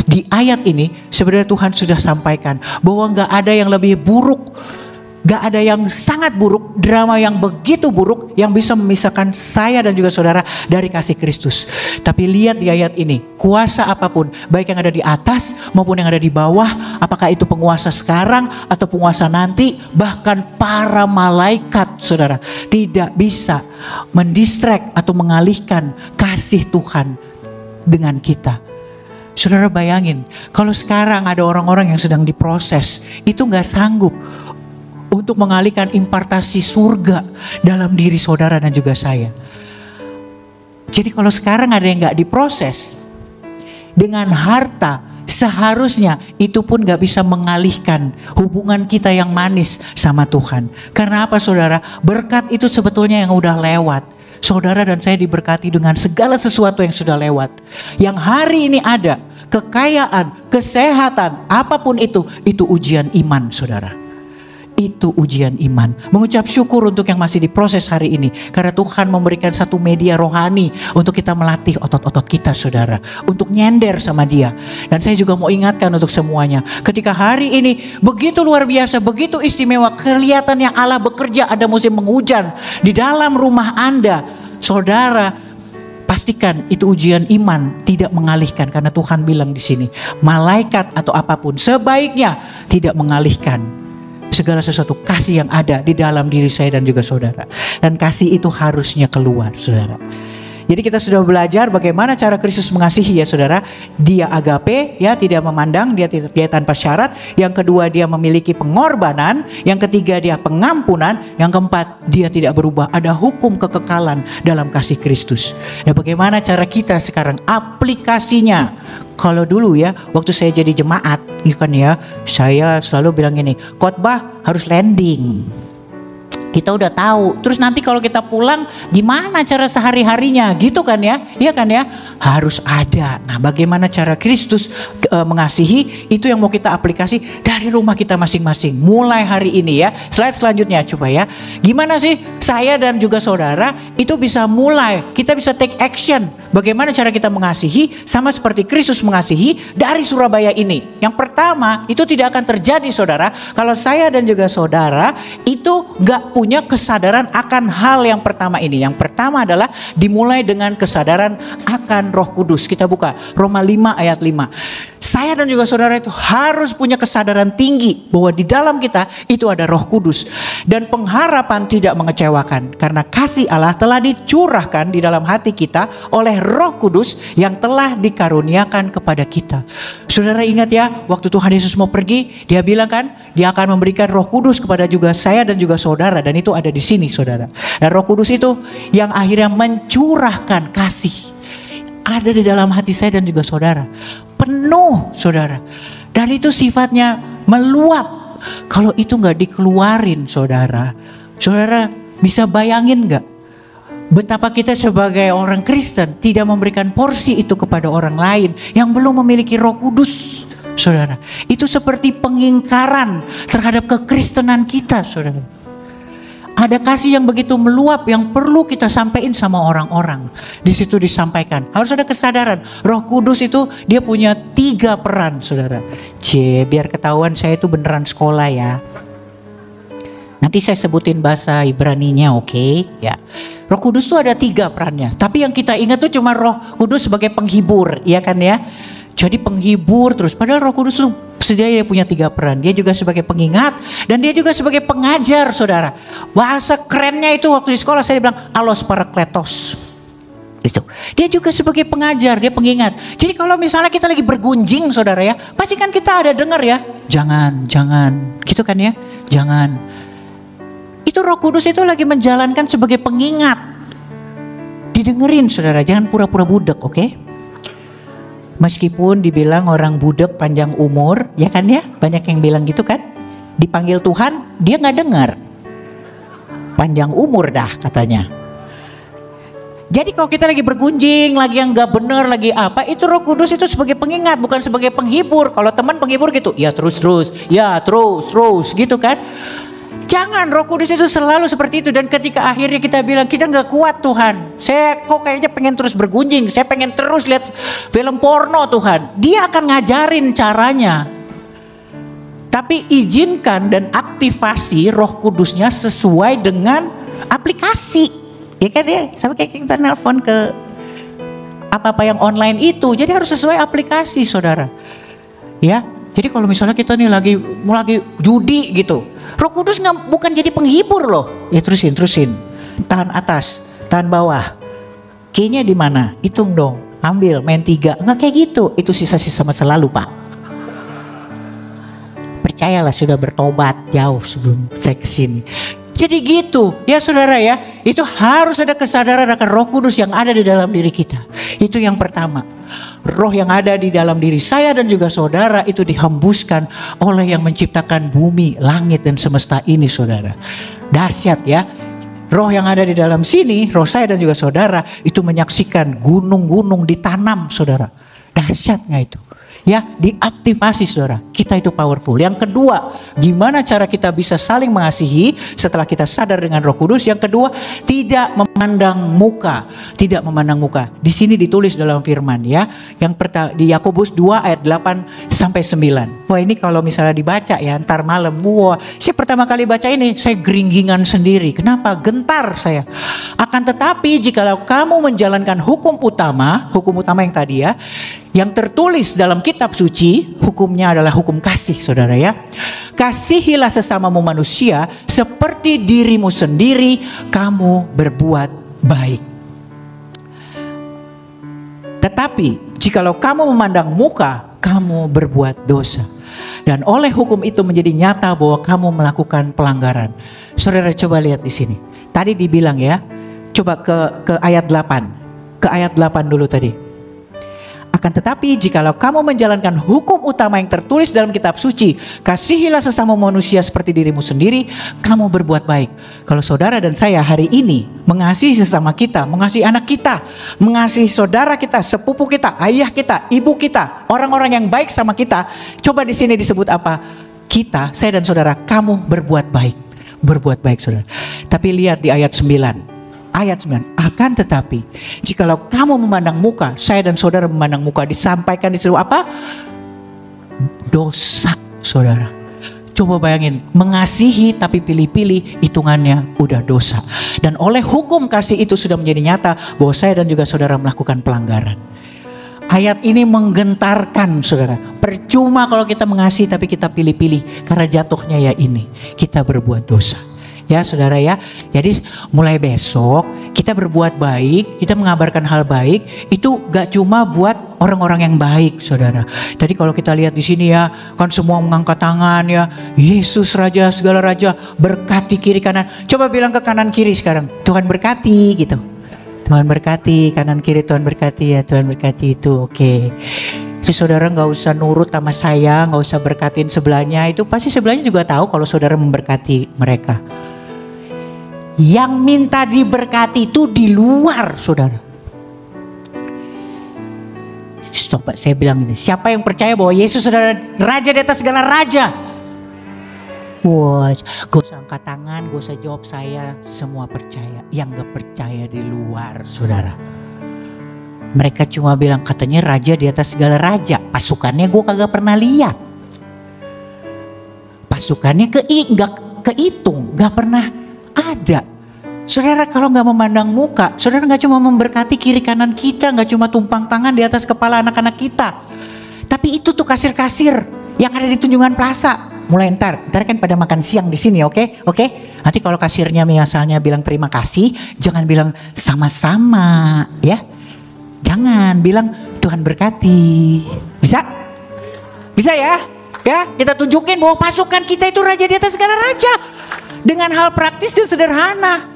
di ayat ini sebenarnya Tuhan sudah sampaikan bahwa gak ada yang lebih buruk, gak ada yang sangat buruk, drama yang begitu buruk yang bisa memisahkan saya dan juga saudara dari kasih Kristus. Tapi lihat di ayat ini, kuasa apapun, baik yang ada di atas maupun yang ada di bawah, apakah itu penguasa sekarang atau penguasa nanti, bahkan para malaikat, saudara, tidak bisa mendistract atau mengalihkan kasih Tuhan dengan kita. Saudara bayangin, kalau sekarang ada orang-orang yang sedang diproses, itu gak sanggup untuk mengalihkan impartasi surga dalam diri saudara dan juga saya. Jadi kalau sekarang ada yang gak diproses dengan harta, seharusnya itu pun gak bisa mengalihkan hubungan kita yang manis sama Tuhan. Karena apa saudara? Berkat itu sebetulnya yang udah lewat. Saudara dan saya diberkati dengan segala sesuatu yang sudah lewat. Yang hari ini ada, kekayaan, kesehatan, apapun itu ujian iman saudara. Itu ujian iman. Mengucap syukur untuk yang masih diproses hari ini. Karena Tuhan memberikan satu media rohani untuk kita melatih otot-otot kita saudara. Untuk nyender sama dia. Dan saya juga mau ingatkan untuk semuanya. Ketika hari ini begitu luar biasa, begitu istimewa. Kelihatannya Allah bekerja, ada musim penghujan di dalam rumah Anda. Saudara, pastikan itu ujian iman tidak mengalihkan. Karena Tuhan bilang di sini, malaikat atau apapun sebaiknya tidak mengalihkan segala sesuatu kasih yang ada di dalam diri saya dan juga saudara. Dan kasih itu harusnya keluar saudara. Jadi kita sudah belajar bagaimana cara Kristus mengasihi ya saudara. Dia agape ya, tidak memandang, dia tanpa syarat. Yang kedua dia memiliki pengorbanan. Yang ketiga dia pengampunan. Yang keempat dia tidak berubah. Ada hukum kekekalan dalam kasih Kristus. Nah bagaimana cara kita sekarang aplikasinya? Kalau dulu ya, waktu saya jadi jemaat, ikan ya, saya selalu bilang gini, khotbah harus landing. Kita udah tahu. Terus nanti kalau kita pulang, gimana cara sehari-harinya, gitu kan ya? Iya kan ya? Harus ada. Nah, bagaimana cara Kristus mengasihi? Itu yang mau kita aplikasi dari rumah kita masing-masing. Mulai hari ini ya. Slide selanjutnya coba ya. Gimana sih saya dan juga saudara itu bisa mulai? Kita bisa take action. Bagaimana cara kita mengasihi sama seperti Kristus mengasihi dari Surabaya ini. Yang pertama itu tidak akan terjadi saudara kalau saya dan juga saudara itu gak punya kesadaran akan hal yang pertama ini. Yang pertama adalah dimulai dengan kesadaran akan Roh Kudus. Kita buka Roma 5 ayat 5. Saya dan juga saudara itu harus punya kesadaran tinggi bahwa di dalam kita itu ada Roh Kudus. Dan pengharapan tidak mengecewakan karena kasih Allah telah dicurahkan di dalam hati kita oleh Roh Kudus yang telah dikaruniakan kepada kita. Saudara ingat ya, waktu Tuhan Yesus mau pergi, dia bilang kan, dia akan memberikan Roh Kudus kepada juga saya dan juga saudara. Dan itu ada di sini saudara. Dan Roh Kudus itu yang akhirnya mencurahkan kasih. Ada di dalam hati saya dan juga saudara. Penuh saudara. Dan itu sifatnya meluap. Kalau itu gak dikeluarin saudara. Saudara bisa bayangin gak? Betapa kita sebagai orang Kristen tidak memberikan porsi itu kepada orang lain yang belum memiliki Roh Kudus. Saudara, itu seperti pengingkaran terhadap kekristenan kita saudara. Ada kasih yang begitu meluap yang perlu kita sampaikan sama orang-orang. Di situ disampaikan. Harus ada kesadaran. Roh Kudus itu dia punya 3 peran saudara. Biar ketahuan saya itu beneran sekolah ya. Nanti saya sebutin bahasa Ibraninya, oke? Ya. Roh Kudus itu ada 3 perannya. Tapi yang kita ingat tuh cuma Roh Kudus sebagai penghibur, ya kan ya? Jadi penghibur terus. Padahal Roh Kudus itu Dia punya 3 peran. Dia juga sebagai pengingat dan dia juga sebagai pengajar, saudara. Bahasa kerennya itu waktu di sekolah saya bilang allos parakletos. Itu. Dia juga sebagai pengajar, dia pengingat. Jadi kalau misalnya kita lagi bergunjing, saudara ya, pasti kan kita ada dengar ya, jangan, gitu kan ya, jangan. Itu Roh Kudus itu lagi menjalankan sebagai pengingat. Didengerin, saudara, jangan pura-pura budak, oke? Meskipun dibilang orang budak panjang umur, ya kan ya, banyak yang bilang gitu kan. Dipanggil Tuhan, dia nggak dengar. Panjang umur dah katanya. Jadi kalau kita lagi bergunjing, lagi yang nggak benar, lagi apa, itu Roh Kudus itu sebagai pengingat, bukan sebagai penghibur. Kalau teman penghibur gitu, ya terus, ya terus gitu kan. Jangan, Roh Kudus itu selalu seperti itu. Dan ketika akhirnya kita bilang kita gak kuat Tuhan, saya kok kayaknya pengen terus bergunjing, saya pengen terus lihat film porno Tuhan, dia akan ngajarin caranya. Tapi izinkan dan aktivasi Roh Kudusnya sesuai dengan aplikasi. Ya kan ya, sama kayak kita nelpon ke apa-apa yang online itu. Jadi harus sesuai aplikasi, saudara. Ya, jadi kalau misalnya kita nih lagi judi gitu, Roh Kudus bukan jadi penghibur loh. Ya terusin. Tahan atas, tahan bawah. Kayaknya di mana? Hitung dong. Ambil, main 3. Enggak kayak gitu. Itu sisa-sisa masa lalu, Pak. Percayalah sudah bertobat jauh sebelum saya kesini. Jadi gitu. Ya saudara ya. Itu harus ada kesadaran akan Roh Kudus yang ada di dalam diri kita. Itu yang pertama. Roh yang ada di dalam diri saya dan juga saudara itu dihembuskan oleh yang menciptakan bumi, langit dan semesta ini, saudara. Dahsyat ya. Roh yang ada di dalam sini, roh saya dan juga saudara itu menyaksikan gunung-gunung ditanam, saudara. Dahsyatnya itu. Ya, diaktifasi, saudara. Kita itu powerful. Yang kedua, gimana cara kita bisa saling mengasihi setelah kita sadar dengan Roh Kudus? Yang kedua, tidak memandang muka. Tidak memandang muka. Di sini ditulis dalam firman ya. Yang pertama di Yakobus 2 ayat 8 sampai 9. Wah, ini kalau misalnya dibaca ya ntar malam. Wah, saya pertama kali baca ini saya geringgingan sendiri. Kenapa? Gentar saya. Akan tetapi jikalau kamu menjalankan hukum utama yang tadi ya, yang tertulis dalam kitab suci, hukumnya adalah hukum kasih, saudara ya. Kasihilah sesamamu manusia seperti dirimu sendiri, kamu berbuat baik. Tetapi jikalau kamu memandang muka, kamu berbuat dosa. Dan oleh hukum itu menjadi nyata bahwa kamu melakukan pelanggaran. Saudara coba lihat di sini. Tadi dibilang ya, coba ke ayat 8. Ke ayat 8 dulu tadi. Akan tetapi jikalau kamu menjalankan hukum utama yang tertulis dalam kitab suci, kasihilah sesama manusia seperti dirimu sendiri, kamu berbuat baik. Kalau saudara dan saya hari ini mengasihi sesama kita, mengasihi anak kita, mengasihi saudara kita, sepupu kita, ayah kita, ibu kita, orang-orang yang baik sama kita, coba di sini disebut apa? Kita, saya dan saudara, kamu berbuat baik. Berbuat baik, saudara. Tapi lihat di ayat 9. Ayat 9, akan tetapi jikalau kamu memandang muka, saya dan saudara memandang muka, disampaikan di situ apa? Dosa, saudara. Coba bayangin, mengasihi tapi pilih-pilih, hitungannya udah dosa. Dan oleh hukum kasih itu sudah menjadi nyata bahwa saya dan juga saudara melakukan pelanggaran. Ayat ini menggentarkan, saudara. Percuma kalau kita mengasihi tapi kita pilih-pilih, karena jatuhnya ya ini, kita berbuat dosa. Ya saudara ya, jadi mulai besok kita berbuat baik, kita mengabarkan hal baik, itu gak cuma buat orang-orang yang baik, saudara. Tadi kalau kita lihat di sini ya, kan semua mengangkat tangan ya, Yesus Raja segala raja, berkati kiri kanan. Coba bilang ke kanan kiri sekarang, Tuhan berkati gitu. Tuhan berkati, kanan kiri Tuhan berkati ya, Tuhan berkati itu oke. Si saudara gak usah nurut sama saya, gak usah berkatin sebelahnya, itu pasti sebelahnya juga tahu kalau saudara memberkati mereka. Yang minta diberkati itu di luar, saudara. Coba saya bilang ini, siapa yang percaya bahwa Yesus adalah Raja di atas segala raja? Wah, gak usah angkat tangan, gak usah jawab saya, semua percaya. Yang gak percaya di luar, saudara. Mereka cuma bilang katanya Raja di atas segala raja. Pasukannya gue kagak pernah lihat. Pasukannya gak kehitung, gak pernah ada. Saudara kalau gak memandang muka, saudara gak cuma memberkati kiri kanan kita, gak cuma tumpang tangan di atas kepala anak-anak kita. Tapi itu tuh kasir-kasir Yang ada di Tunjungan Plaza. Mulai ntar kan pada makan siang di sini, oke? Nanti kalau kasirnya misalnya bilang terima kasih, jangan bilang sama-sama, ya. Jangan bilang Tuhan berkati. Bisa? Bisa ya? Ya, kita tunjukin bahwa pasukan kita itu raja di atas segala raja. Dengan hal praktis dan sederhana.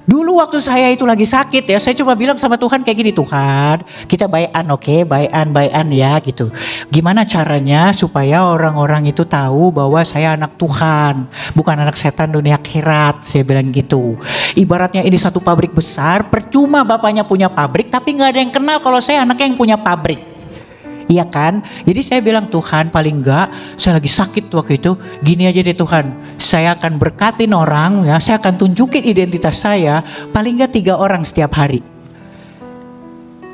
Dulu waktu saya itu lagi sakit ya, saya coba bilang sama Tuhan kayak gini, Tuhan kita bayan, oke, bayan ya gitu. Gimana caranya supaya orang-orang itu tahu bahwa saya anak Tuhan, bukan anak setan dunia akhirat, saya bilang gitu. Ibaratnya ini satu pabrik besar, percuma bapaknya punya pabrik tapi gak ada yang kenal kalau saya anaknya yang punya pabrik. Iya kan? Jadi saya bilang Tuhan paling enggak saya lagi sakit waktu itu, gini aja deh Tuhan, saya akan berkatin orang ya, saya akan tunjukin identitas saya paling enggak 3 orang setiap hari.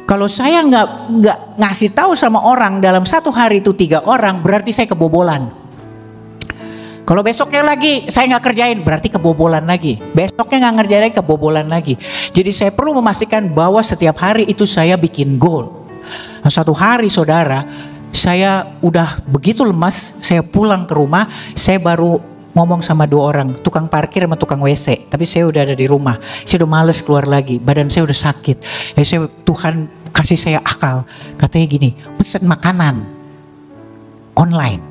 Kalau saya nggak ngasih tahu sama orang dalam satu hari itu 3 orang, berarti saya kebobolan. Kalau besoknya lagi saya nggak kerjain, berarti kebobolan lagi. Besoknya nggak ngerjain lagi, kebobolan lagi. Jadi saya perlu memastikan bahwa setiap hari itu saya bikin goal. Nah, satu hari saudara, saya udah begitu lemas, saya pulang ke rumah, saya baru ngomong sama 2 orang, tukang parkir sama tukang WC. Tapi saya udah ada di rumah, saya udah males keluar lagi, badan saya udah sakit. Tuhan kasih saya akal, katanya gini, pesen makanan online.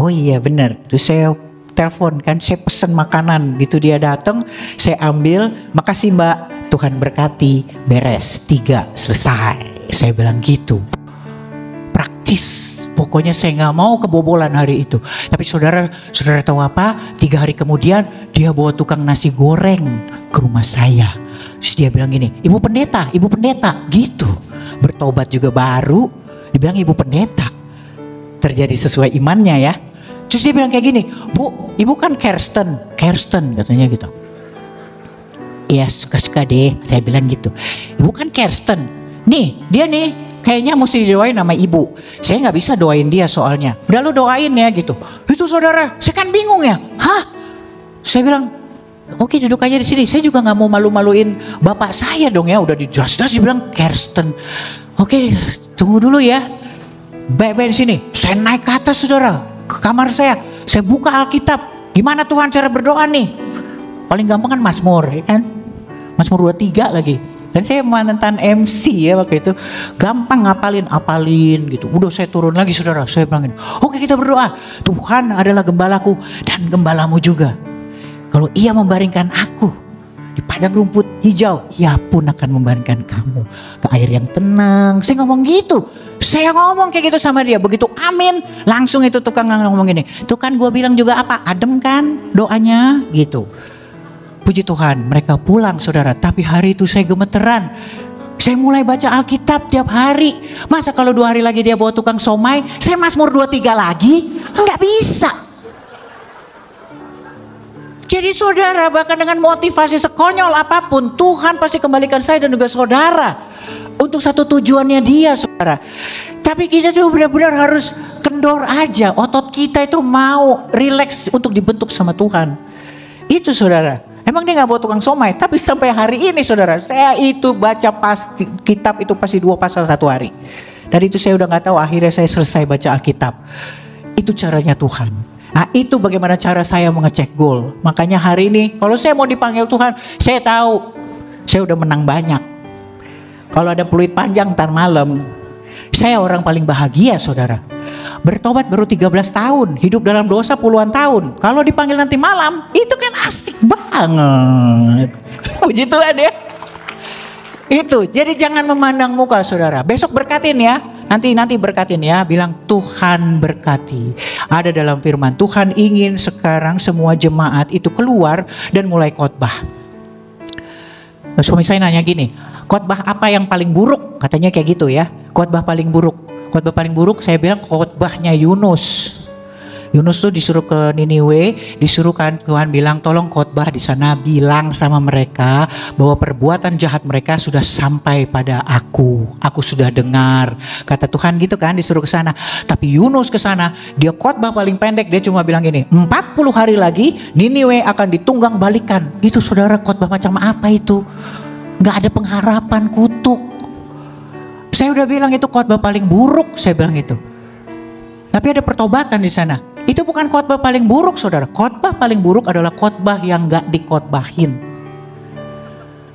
Oh iya benar, terus saya telepon kan, saya pesen makanan, gitu dia datang, saya ambil, makasih Mbak, Tuhan berkati, beres, 3, selesai. Saya bilang gitu, praktis. Pokoknya saya nggak mau kebobolan hari itu. Tapi saudara tahu apa? 3 hari kemudian dia bawa tukang nasi goreng ke rumah saya. Terus dia bilang gini, ibu pendeta, gitu. Bertobat juga baru, dibilang ibu pendeta. Terjadi sesuai imannya ya. Terus dia bilang kayak gini, Bu, ibu kan Kirsten katanya gitu. Iya suka-suka deh, saya bilang gitu. Ibu kan Kirsten. Nih, dia nih kayaknya mesti didoain sama ibu. Saya gak bisa doain dia soalnya. Udah lu doain ya gitu. Itu saudara, saya kan bingung ya. Hah? Saya bilang, oke duduk aja di sini. Saya juga gak mau malu-maluin bapak saya dong ya. Udah dijelas-jelas dia bilang Kirsten. Oke, tunggu dulu ya. Baik-baik di sini. Saya naik ke atas saudara, ke kamar saya. Saya buka Alkitab. Gimana Tuhan cara berdoa nih? Paling gampang kan Mazmur ya kan. Mazmur 23 lagi. Dan saya mantan MC ya waktu itu, gampang apalin gitu. Udah saya turun lagi saudara, saya bilang gini, oke kita berdoa, Tuhan adalah gembalaku dan gembalamu juga. Kalau ia membaringkan aku di padang rumput hijau, ia pun akan membaringkan kamu ke air yang tenang. Saya ngomong gitu, saya ngomong kayak gitu sama dia. Begitu amin, langsung itu tukang ngomong gini, tuh kan gue bilang juga apa, adem kan doanya gitu. Puji Tuhan, mereka pulang saudara. Tapi hari itu saya gemeteran. Saya mulai baca Alkitab tiap hari. Masa kalau 2 hari lagi dia bawa tukang somai, saya Mazmur 23 lagi? Enggak bisa. Jadi saudara, bahkan dengan motivasi sekonyol apapun, Tuhan pasti kembalikan saya dan juga saudara untuk satu tujuannya dia saudara. Tapi kita tuh benar-benar harus kendor aja. Otot kita itu mau rileks untuk dibentuk sama Tuhan. Itu saudara. Emang dia gak bawa tukang somai, tapi sampai hari ini saudara, saya itu baca kitab itu pasti 2 pasal 1 hari. Dan itu saya udah gak tahu, akhirnya saya selesai baca Alkitab. Itu caranya Tuhan. Nah itu bagaimana cara saya mengecek gol. Makanya hari ini, kalau saya mau dipanggil Tuhan, saya tahu, saya udah menang banyak. Kalau ada peluit panjang ntar malam, saya orang paling bahagia saudara. Bertobat baru 13 tahun, hidup dalam dosa puluhan tahun. Kalau dipanggil nanti malam, itu kan asik banget. Puji Tuhan ya. Itu, jadi jangan memandang muka saudara. Besok berkatin ya, nanti berkatin ya. Bilang Tuhan berkati. Ada dalam firman, Tuhan ingin sekarang semua jemaat itu keluar dan mulai khotbah. Suami saya nanya gini, khotbah apa yang paling buruk? Katanya kayak gitu ya, khotbah paling buruk. Khotbah paling buruk saya bilang khotbahnya Yunus. Yunus tuh disuruh ke Niniwe, disuruh kan Tuhan bilang tolong khotbah di sana, bilang sama mereka bahwa perbuatan jahat mereka sudah sampai pada aku sudah dengar. Kata Tuhan gitu kan, disuruh ke sana. Tapi Yunus ke sana, dia khotbah paling pendek, dia cuma bilang gini, 40 hari lagi Niniwe akan ditunggang balikan. Itu saudara khotbah macam apa itu? Gak ada pengharapan, kutuk. Saya udah bilang itu khotbah paling buruk, saya bilang itu. Tapi ada pertobatan di sana. Itu bukan khotbah paling buruk, saudara. Khotbah paling buruk adalah khotbah yang gak dikhotbahin.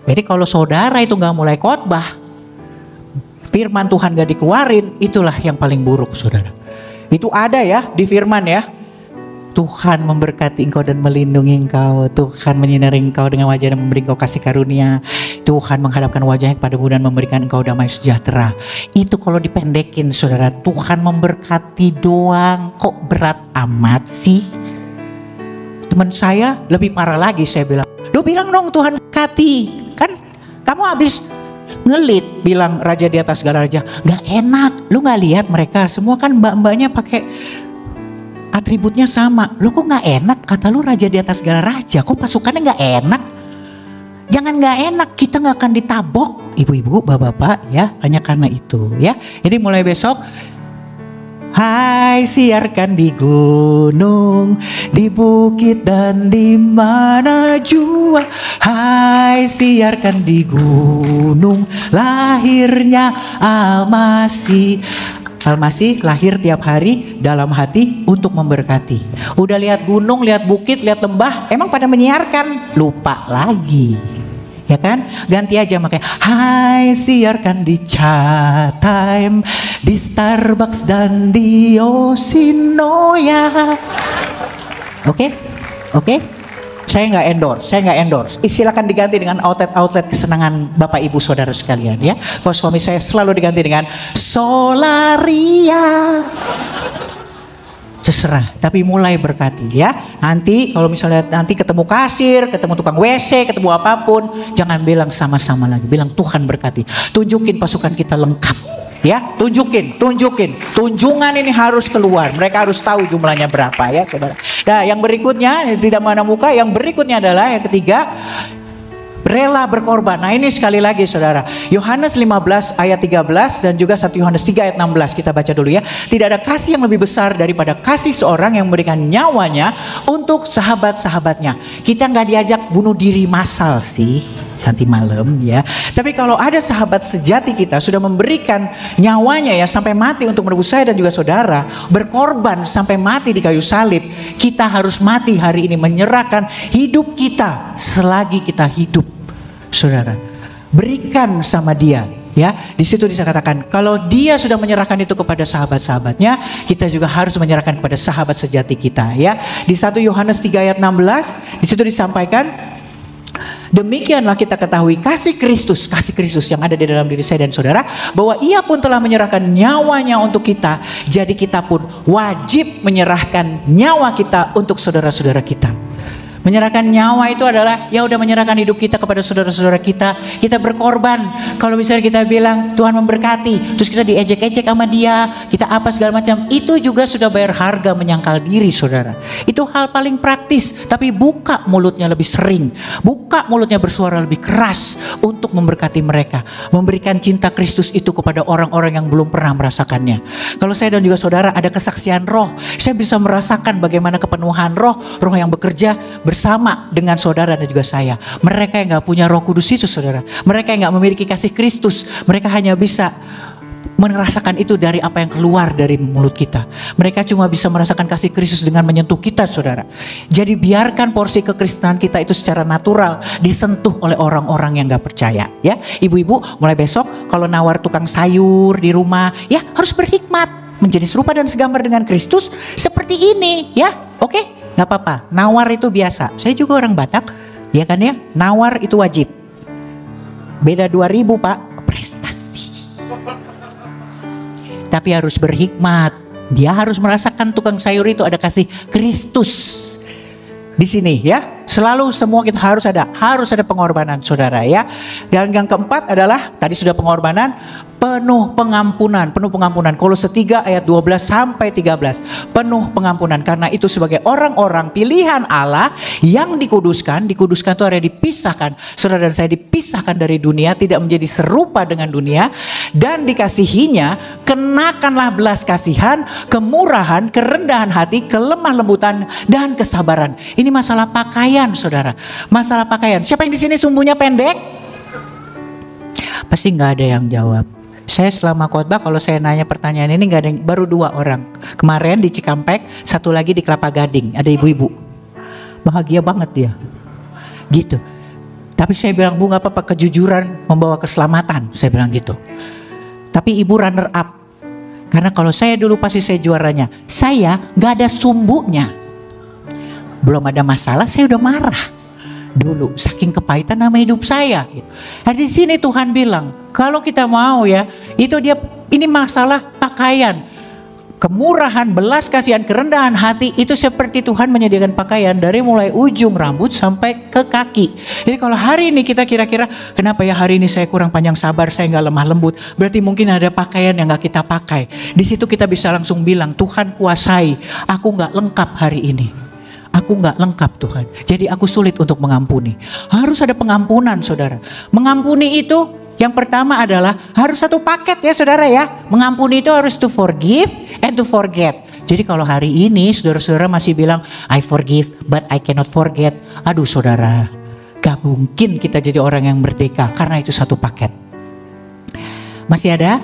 Jadi kalau saudara itu gak mulai khotbah, firman Tuhan gak dikeluarin, itulah yang paling buruk, saudara. Itu ada ya di firman ya. Tuhan memberkati engkau dan melindungi engkau. Tuhan menyinari engkau dengan wajah dan memberi engkau kasih karunia. Tuhan menghadapkan wajahnya kepadamu dan memberikan engkau damai sejahtera. Itu kalau dipendekin, saudara. Tuhan memberkati doang. Kok berat amat sih? Teman saya lebih parah lagi, saya bilang, lu bilang dong Tuhan berkati. Kan kamu habis ngelit bilang raja di atas segala raja. Gak enak. Lu gak lihat mereka semua kan mbak-mbaknya pakai atributnya sama. Lu kok gak enak? Kata lu raja di atas segala raja. Kok pasukannya gak enak? Jangan gak enak, kita gak akan ditabok. Ibu-ibu, bapak-bapak ya, hanya karena itu ya. Jadi mulai besok, hai siarkan di gunung, di bukit dan di mana jua. Hai siarkan di gunung, lahirnya Almasih. Almasih lahir tiap hari dalam hati untuk memberkati. Udah lihat gunung, lihat bukit, lihat lembah, emang pada menyiarkan? Lupa lagi. Ya kan? Ganti aja makanya. Hai siarkan di Chat Time, di Starbucks dan di Yoshinoya. Oke? Oke? Saya nggak endorse. Silakan diganti dengan outlet kesenangan Bapak Ibu Saudara sekalian ya. Kalau suami saya selalu diganti dengan Solaria. Terserah, tapi mulai berkati ya. Nanti kalau misalnya nanti ketemu kasir, ketemu tukang WC, ketemu apapun, jangan bilang sama-sama lagi, bilang Tuhan berkati. Tunjukin pasukan kita lengkap. Ya, tunjukin. Tunjungan ini harus keluar. Mereka harus tahu jumlahnya berapa ya, saudara. Nah, yang berikutnya tidak mana muka. Yang berikutnya adalah yang ketiga, rela berkorban. Nah, ini sekali lagi, saudara. Yohanes 15 ayat 13 dan juga 1 Yohanes 3 ayat 16 kita baca dulu ya. Tidak ada kasih yang lebih besar daripada kasih seorang yang memberikan nyawanya untuk sahabat-sahabatnya. Kita nggak diajak bunuh diri massal sih nanti malam ya. Tapi kalau ada sahabat sejati kita sudah memberikan nyawanya ya sampai mati untuk menebus saya dan juga saudara, berkorban sampai mati di kayu salib, kita harus mati hari ini, menyerahkan hidup kita selagi kita hidup. Saudara, berikan sama dia ya. Di situ dikatakan kalau dia sudah menyerahkan itu kepada sahabat-sahabatnya, kita juga harus menyerahkan kepada sahabat sejati kita ya. Di 1 Yohanes 3 ayat 16 di situ disampaikan, demikianlah kita ketahui kasih Kristus yang ada di dalam diri saya dan saudara, bahwa ia pun telah menyerahkan nyawanya untuk kita. Jadi kita pun wajib menyerahkan nyawa kita untuk saudara-saudara kita. Menyerahkan nyawa itu adalah ya udah menyerahkan hidup kita kepada saudara-saudara kita. Kita berkorban. Kalau misalnya kita bilang Tuhan memberkati, terus kita diejek-ejek sama dia, kita apa segala macam, itu juga sudah bayar harga menyangkal diri, saudara. Itu hal paling praktis. Tapi buka mulutnya lebih sering, buka mulutnya bersuara lebih keras untuk memberkati mereka, memberikan cinta Kristus itu kepada orang-orang yang belum pernah merasakannya. Kalau saya dan juga saudara ada kesaksian roh, saya bisa merasakan bagaimana kepenuhan roh yang bekerja bersama dengan saudara dan juga saya. Mereka yang gak punya Roh Kudus itu, saudara, mereka yang gak memiliki kasih Kristus, mereka hanya bisa merasakan itu dari apa yang keluar dari mulut kita. Mereka cuma bisa merasakan kasih Kristus dengan menyentuh kita, saudara. Jadi biarkan porsi kekristenan kita itu secara natural disentuh oleh orang-orang yang gak percaya ya. Ibu-ibu mulai besok kalau nawar tukang sayur di rumah ya harus berhikmat, menjadi serupa dan segambar dengan Kristus seperti ini ya. Oke? Gak apa-apa, nawar itu biasa. Saya juga orang Batak, ya kan ya. Nawar itu wajib. Beda 2000 Pak, prestasi. Tapi harus berhikmat. Dia harus merasakan tukang sayur itu ada kasih Kristus di sini ya. Selalu semua kita harus ada pengorbanan, saudara ya. Dan yang keempat adalah tadi sudah pengorbanan, penuh pengampunan. Kolose 3 ayat 12 sampai 13. Penuh pengampunan, karena itu sebagai orang-orang pilihan Allah yang dikuduskan itu adalah dipisahkan. Saudara dan saya dipisahkan dari dunia, tidak menjadi serupa dengan dunia, dan dikasihinya kenakanlah belas kasihan, kemurahan, kerendahan hati, kelemah lembutan dan kesabaran. Ini masalah pakaian, saudara. Masalah pakaian. Siapa yang di sini sumbunya pendek? Pasti nggak ada yang jawab. Saya selama khotbah kalau saya nanya pertanyaan ini nggak ada baru 2 orang. Kemarin di Cikampek, satu lagi di Kelapa Gading, ada ibu-ibu. Bahagia banget dia. Gitu. Tapi saya bilang, Bu, nggak apa-apa, kejujuran membawa keselamatan, saya bilang gitu. Tapi ibu runner up. Karena kalau saya dulu pasti saya juaranya. Saya nggak ada sumbunya. Belum ada masalah, saya udah marah. Dulu saking kepahitan nama hidup saya. Nah, di sini Tuhan bilang, kalau kita mau ya, itu dia, ini masalah pakaian, kemurahan, belas kasihan, kerendahan hati, itu seperti Tuhan menyediakan pakaian dari mulai ujung rambut sampai ke kaki. Jadi kalau hari ini kita kira-kira, kenapa ya hari ini saya kurang panjang sabar, saya nggak lemah lembut, berarti mungkin ada pakaian yang nggak kita pakai. Di situ kita bisa langsung bilang, Tuhan kuasai, aku nggak lengkap hari ini. Aku nggak lengkap Tuhan, jadi aku sulit untuk mengampuni. Harus ada pengampunan saudara. Mengampuni itu yang pertama adalah harus satu paket ya saudara ya. Mengampuni itu harus to forgive and to forget. Jadi kalau hari ini saudara-saudara masih bilang I forgive but I cannot forget. Aduh saudara, gak mungkin kita jadi orang yang merdeka karena itu satu paket. Masih ada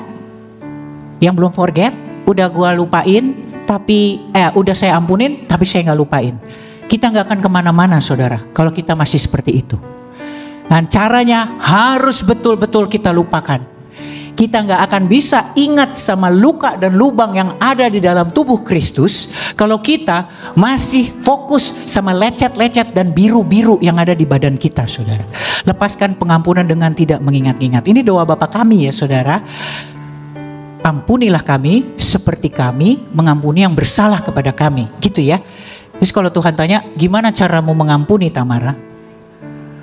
yang belum forget? Udah gua lupain. Tapi udah saya ampunin, tapi saya nggak lupain. Kita nggak akan kemana-mana saudara, kalau kita masih seperti itu. Dan caranya harus betul-betul kita lupakan. Kita nggak akan bisa ingat sama luka dan lubang yang ada di dalam tubuh Kristus, kalau kita masih fokus sama lecet-lecet dan biru-biru yang ada di badan kita saudara. Lepaskan pengampunan dengan tidak mengingat-ingat. Ini doa Bapa kami ya saudara. Ampunilah kami seperti kami mengampuni yang bersalah kepada kami. Gitu ya. Terus kalau Tuhan tanya, gimana caramu mengampuni Tamara?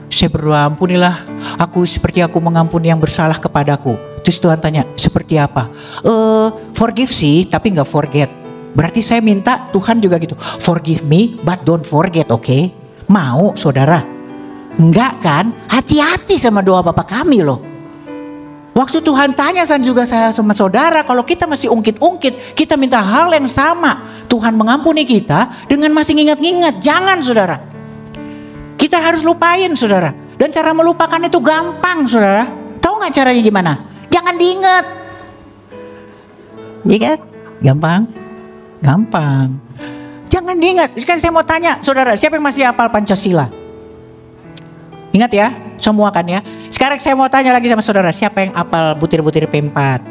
Saya berdoa, ampunilah aku seperti aku mengampuni yang bersalah kepadaku. Terus Tuhan tanya, seperti apa? Forgive sih, tapi gak forget. Berarti saya minta Tuhan juga gitu. Forgive me, but don't forget, oke? Mau saudara? Enggak kan? Hati-hati sama doa Bapa kami loh. Waktu Tuhan tanya juga saya sama saudara, kalau kita masih ungkit-ungkit, kita minta hal yang sama. Tuhan mengampuni kita dengan masih ngingat-ngingat. Jangan saudara. Kita harus lupain saudara. Dan cara melupakan itu gampang saudara. Tahu gak caranya gimana? Jangan diingat. Iya kan? Gampang. Gampang. Jangan diingat. Sekarang saya mau tanya saudara, siapa yang masih hafal Pancasila? Ingat ya, semua kan ya. Sekarang saya mau tanya lagi sama saudara, siapa yang hafal butir-butir P4?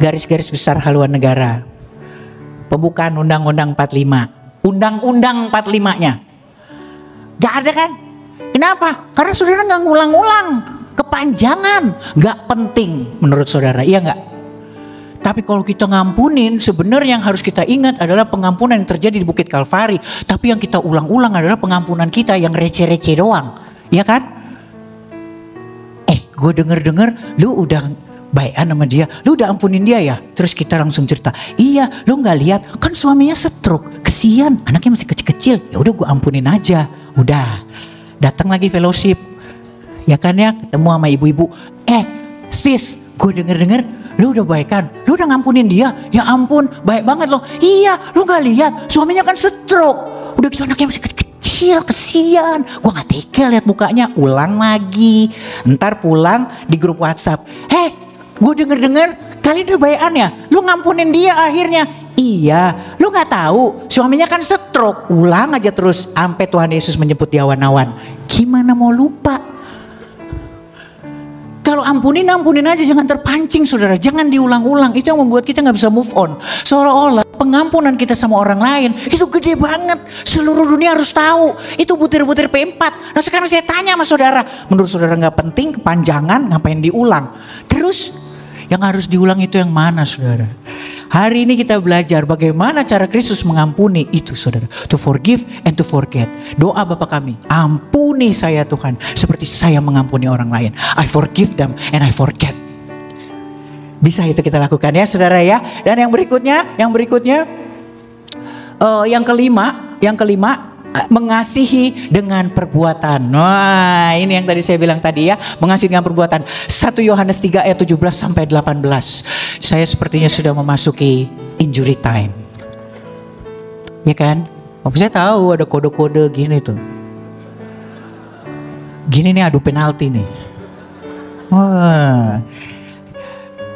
Garis-garis besar haluan negara. Pembukaan Undang-Undang 45. Undang-Undang 45-nya. Gak ada kan? Kenapa? Karena saudara gak ngulang-ngulang. Kepanjangan. Gak penting menurut saudara, iya gak? Tapi kalau kita ngampunin, sebenarnya yang harus kita ingat adalah pengampunan yang terjadi di Bukit Kalvari. Tapi yang kita ulang-ulang adalah pengampunan kita yang receh-receh doang. Iya kan? Gue denger lu udah baikan sama dia, lu udah ampunin dia ya? Terus kita langsung cerita, iya lu gak lihat kan suaminya stroke, kesian anaknya masih kecil-kecil, ya udah gue ampunin aja. Udah datang lagi fellowship ya kan ya, ketemu sama ibu-ibu, sis gue denger lu udah baikan, lu udah ngampunin dia, ya ampun baik banget loh. Iya lu gak lihat suaminya kan stroke, udah gitu anaknya masih kecil, kesian, gue gak tega lihat mukanya. Ulang lagi, ntar pulang di grup WhatsApp, gue denger kalian udah bayan ya, lu ngampunin dia akhirnya. Iya, lu gak tahu suaminya kan stroke. Ulang aja terus sampai Tuhan Yesus menjemput di awan-awan. Gimana mau lupa? Kalau ampunin aja, jangan terpancing saudara, jangan diulang-ulang. Itu yang membuat kita gak bisa move on. Seolah-olah pengampunan kita sama orang lain itu gede banget, seluruh dunia harus tahu. Itu butir-butir P4. Nah sekarang saya tanya sama saudara, menurut saudara gak penting, kepanjangan, ngapain diulang? Terus yang harus diulang itu yang mana saudara? Hari ini kita belajar bagaimana cara Kristus mengampuni itu saudara. To forgive and to forget. Doa Bapa kami, ampuni saya Tuhan seperti saya mengampuni orang lain. I forgive them and I forget. Bisa itu kita lakukan ya saudara ya. Dan yang berikutnya yang kelima mengasihi dengan perbuatan. Wah, ini yang tadi saya bilang tadi ya, mengasihi dengan perbuatan. 1 Yohanes 3 ayat 17 sampai 18. Saya sepertinya sudah memasuki injury time. Ya kan? Saya tahu ada kode-kode gini tuh. Gini nih adu penalti nih. Wah.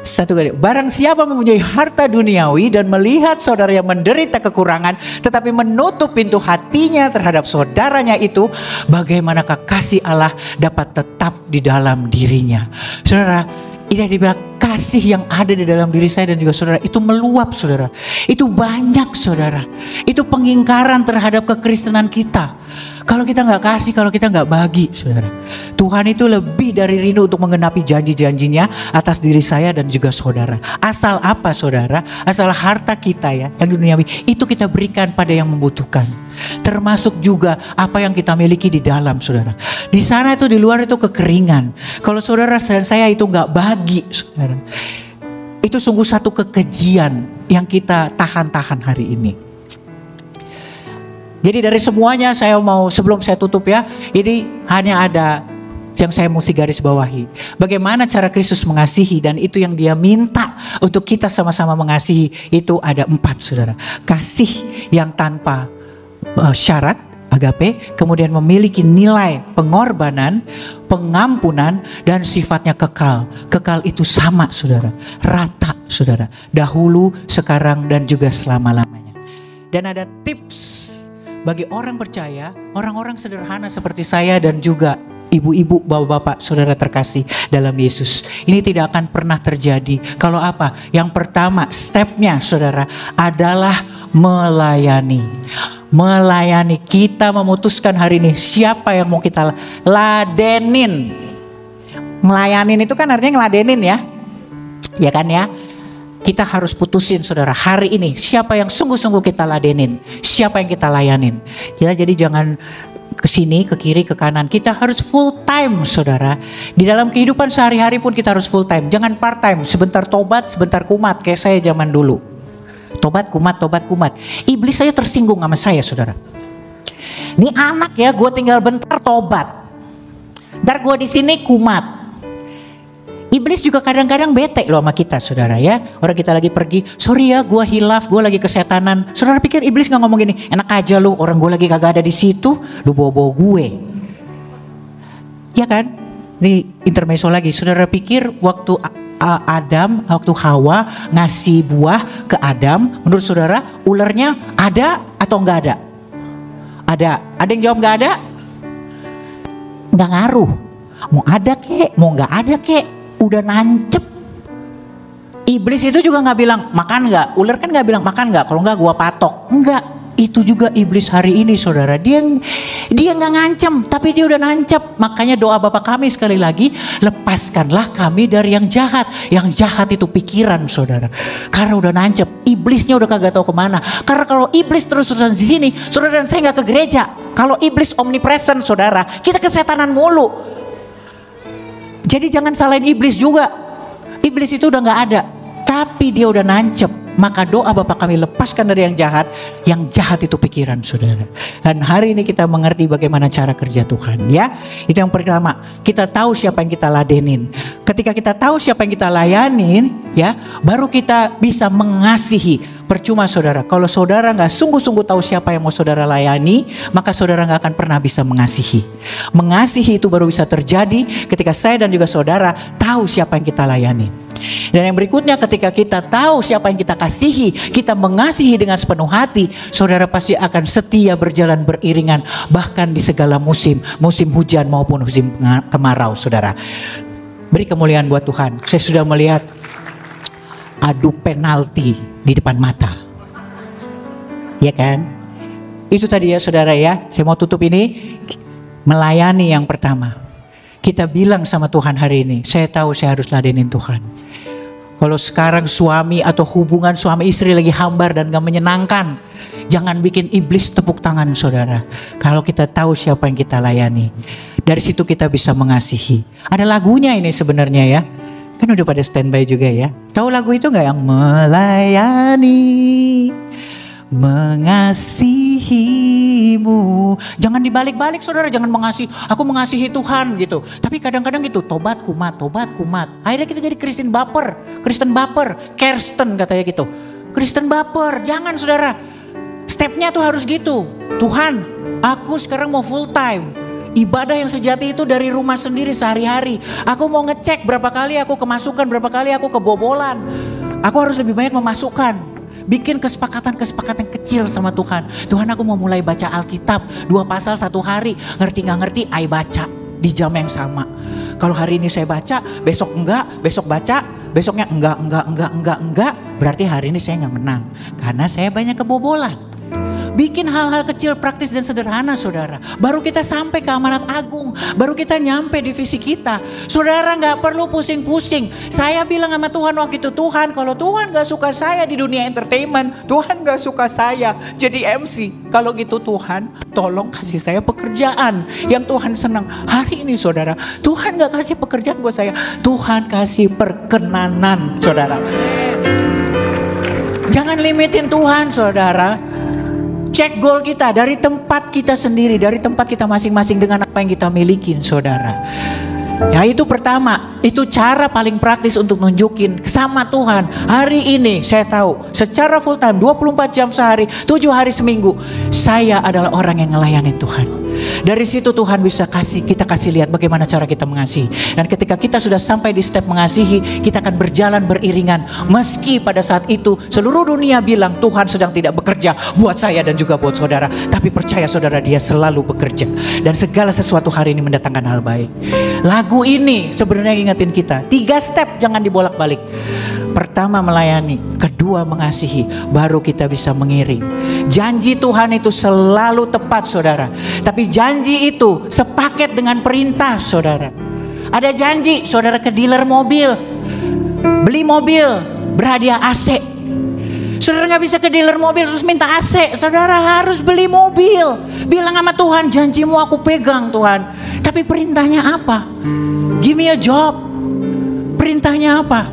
Satu kali, barang siapa mempunyai harta duniawi dan melihat saudara yang menderita kekurangan, tetapi menutup pintu hatinya terhadap saudaranya itu, bagaimanakah kasih Allah dapat tetap di dalam dirinya? Saudara, ini dibilang kasih yang ada di dalam diri saya dan juga saudara itu meluap, saudara. Itu banyak, saudara. Itu pengingkaran terhadap kekristenan kita. Kalau kita nggak kasih, kalau kita nggak bagi, saudara. Tuhan itu lebih dari rindu untuk menggenapi janji-janjinya atas diri saya dan juga saudara. Asal apa, saudara? Asal harta kita ya, yang duniawi, itu kita berikan pada yang membutuhkan. Termasuk juga apa yang kita miliki di dalam, saudara. Di sana itu, di luar itu kekeringan. Kalau saudara dan saya itu nggak bagi, saudara, itu sungguh satu kekejian yang kita tahan-tahan hari ini. Jadi dari semuanya saya mau, sebelum saya tutup ya, ini hanya ada yang saya mesti garis bawahi. Bagaimana cara Kristus mengasihi, dan itu yang dia minta untuk kita sama-sama mengasihi. Itu ada 4, saudara. Kasih yang tanpa syarat, agape, kemudian memiliki nilai pengorbanan, pengampunan, dan sifatnya kekal. Kekal itu sama, saudara, rata, saudara, dahulu, sekarang, dan juga selama-lamanya. Dan ada tips bagi orang percaya, orang-orang sederhana seperti saya dan juga ibu-ibu, bapak-bapak, saudara terkasih dalam Yesus. Ini tidak akan pernah terjadi. Kalau apa? Yang pertama, stepnya, saudara, adalah melayani. Melayani. Kita memutuskan hari ini siapa yang mau kita ladenin. Melayanin itu kan artinya ngeladenin ya. Ya kan ya? Kita harus putusin, saudara, hari ini siapa yang sungguh-sungguh kita ladenin, siapa yang kita layanin. Kita jadi jangan ke sini, ke kiri, ke kanan. Kita harus full time, saudara. Di dalam kehidupan sehari-hari pun kita harus full time. Jangan part time, sebentar tobat, sebentar kumat kayak saya zaman dulu. Tobat, kumat, tobat, kumat. Iblis saya tersinggung sama saya, saudara. Ini anak ya, gue tinggal bentar tobat. Ntar gue di sini kumat. Iblis juga kadang-kadang bete loh sama kita, saudara ya. Orang kita lagi pergi, sorry ya gue hilaf, gue lagi kesetanan. Saudara pikir iblis gak ngomong gini, enak aja lu, orang gue lagi kagak ada di situ, lu bawa-bawa gue. Ya kan? Ini intermezzo lagi. Saudara pikir waktu Adam, waktu Hawa ngasih buah ke Adam, menurut saudara ularnya ada atau gak ada? Ada. Ada yang jawab gak ada? Gak ngaruh. Mau ada kek, mau gak ada kek. Udah nancep. Iblis itu juga gak bilang makan gak. Ular kan gak bilang makan gak, kalau gak gua patok. Enggak. Itu juga iblis hari ini, saudara. Dia gak ngancem, tapi dia udah nancep. Makanya doa Bapa kami sekali lagi, lepaskanlah kami dari yang jahat. Yang jahat itu pikiran, saudara. Karena udah nancep. Iblisnya udah kagak tahu kemana. Karena kalau iblis terus-terusan di sini, saudara dan saya gak ke gereja. Kalau iblis omnipresent, saudara, kita kesetanan mulu. Jadi jangan salahin iblis juga. Iblis itu udah gak ada. Tapi dia udah nancep. Maka doa Bapa kami, lepaskan dari yang jahat. Yang jahat itu pikiran, saudara. Dan hari ini kita mengerti bagaimana cara kerja Tuhan ya. Itu yang pertama. Kita tahu siapa yang kita ladenin. Ketika kita tahu siapa yang kita layanin ya, baru kita bisa mengasihi. Percuma, saudara, kalau saudara gak sungguh-sungguh tahu siapa yang mau saudara layani, maka saudara gak akan pernah bisa mengasihi. Mengasihi itu baru bisa terjadi ketika saya dan juga saudara tahu siapa yang kita layani. Dan yang berikutnya, ketika kita tahu siapa yang kita kasihi, kita mengasihi dengan sepenuh hati, saudara pasti akan setia berjalan beriringan, bahkan di segala musim, musim hujan maupun musim kemarau, saudara. Beri kemuliaan buat Tuhan. Saya sudah melihat adu penalti di depan mata. Ya kan? Itu tadi ya, saudara ya. Saya mau tutup ini. Melayani yang pertama. Kita bilang sama Tuhan hari ini, saya tahu saya harus ladenin Tuhan. Kalau sekarang suami atau hubungan suami istri lagi hambar dan gak menyenangkan, jangan bikin iblis tepuk tangan, saudara. Kalau kita tahu siapa yang kita layani, dari situ kita bisa mengasihi. Ada lagunya ini sebenarnya ya. Kan udah pada standby juga ya. Tahu lagu itu gak, yang melayani, mengasihimu. Jangan dibalik-balik, saudara. Jangan mengasihi, aku mengasihi Tuhan gitu. Tapi kadang-kadang gitu, tobat kumat, tobat kumat. Akhirnya kita jadi Kristen baper. Kristen baper, Kirsten katanya gitu. Kristen baper, jangan, saudara. Stepnya tuh harus gitu. Tuhan, aku sekarang mau full time. Ibadah yang sejati itu dari rumah sendiri sehari-hari. Aku mau ngecek berapa kali aku kemasukan, berapa kali aku kebobolan. Aku harus lebih banyak memasukkan. Bikin kesepakatan-kesepakatan kecil sama Tuhan. Tuhan, aku mau mulai baca Alkitab 2 pasal 1 hari. Ngerti gak ngerti, ayo baca di jam yang sama. Kalau hari ini saya baca, besok enggak, besok baca, besoknya enggak. Berarti hari ini saya gak menang. Karena saya banyak kebobolan. Bikin hal-hal kecil, praktis dan sederhana saudara. Baru kita sampai ke amanat agung. Baru kita nyampe di visi kita. Saudara gak perlu pusing-pusing. Saya bilang sama Tuhan waktu itu, Tuhan kalau Tuhan gak suka saya di dunia entertainment, Tuhan gak suka saya jadi MC. Kalau gitu Tuhan tolong kasih saya pekerjaan yang Tuhan senang. Hari ini saudara, Tuhan gak kasih pekerjaan buat saya. Tuhan kasih perkenanan saudara. Jangan limitin Tuhan saudara. Cek goal kita dari tempat kita sendiri, dari tempat kita masing-masing dengan apa yang kita miliki saudara. Ya itu pertama, itu cara paling praktis untuk nunjukin sama Tuhan. Hari ini saya tahu secara full time 24 jam sehari, 7 hari seminggu, saya adalah orang yang ngelayani Tuhan. Dari situ Tuhan bisa kita kasih lihat bagaimana cara kita mengasihi. Dan ketika kita sudah sampai di step mengasihi, kita akan berjalan beriringan. Meski pada saat itu seluruh dunia bilang Tuhan sedang tidak bekerja buat saya dan juga buat saudara. Tapi percaya saudara, Dia selalu bekerja. Dan segala sesuatu hari ini mendatangkan hal baik. Lagu ini sebenarnya ingetin kita 3 step, jangan dibolak-balik. Pertama melayani, kedua mengasihi, baru kita bisa mengiring. Janji Tuhan itu selalu tepat saudara. Tapi janji itu sepaket dengan perintah saudara. Ada janji saudara ke dealer mobil, beli mobil berhadiah AC. Saudara gak bisa ke dealer mobil terus minta AC. Saudara harus beli mobil. Bilang sama Tuhan, janjimu aku pegang Tuhan. Tapi perintahnya apa? Give me a job. Perintahnya apa?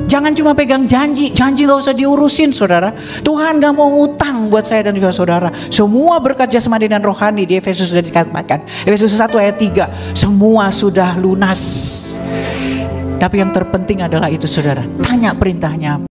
Jangan cuma pegang janji gak usah diurusin saudara. Tuhan gak mau ngutang buat saya dan juga saudara. Semua berkat jasmani dan rohani di Efesus sudah dikatakan. Efesus 1 ayat 3. Semua sudah lunas. Tapi yang terpenting adalah itu saudara. Tanya perintahnya.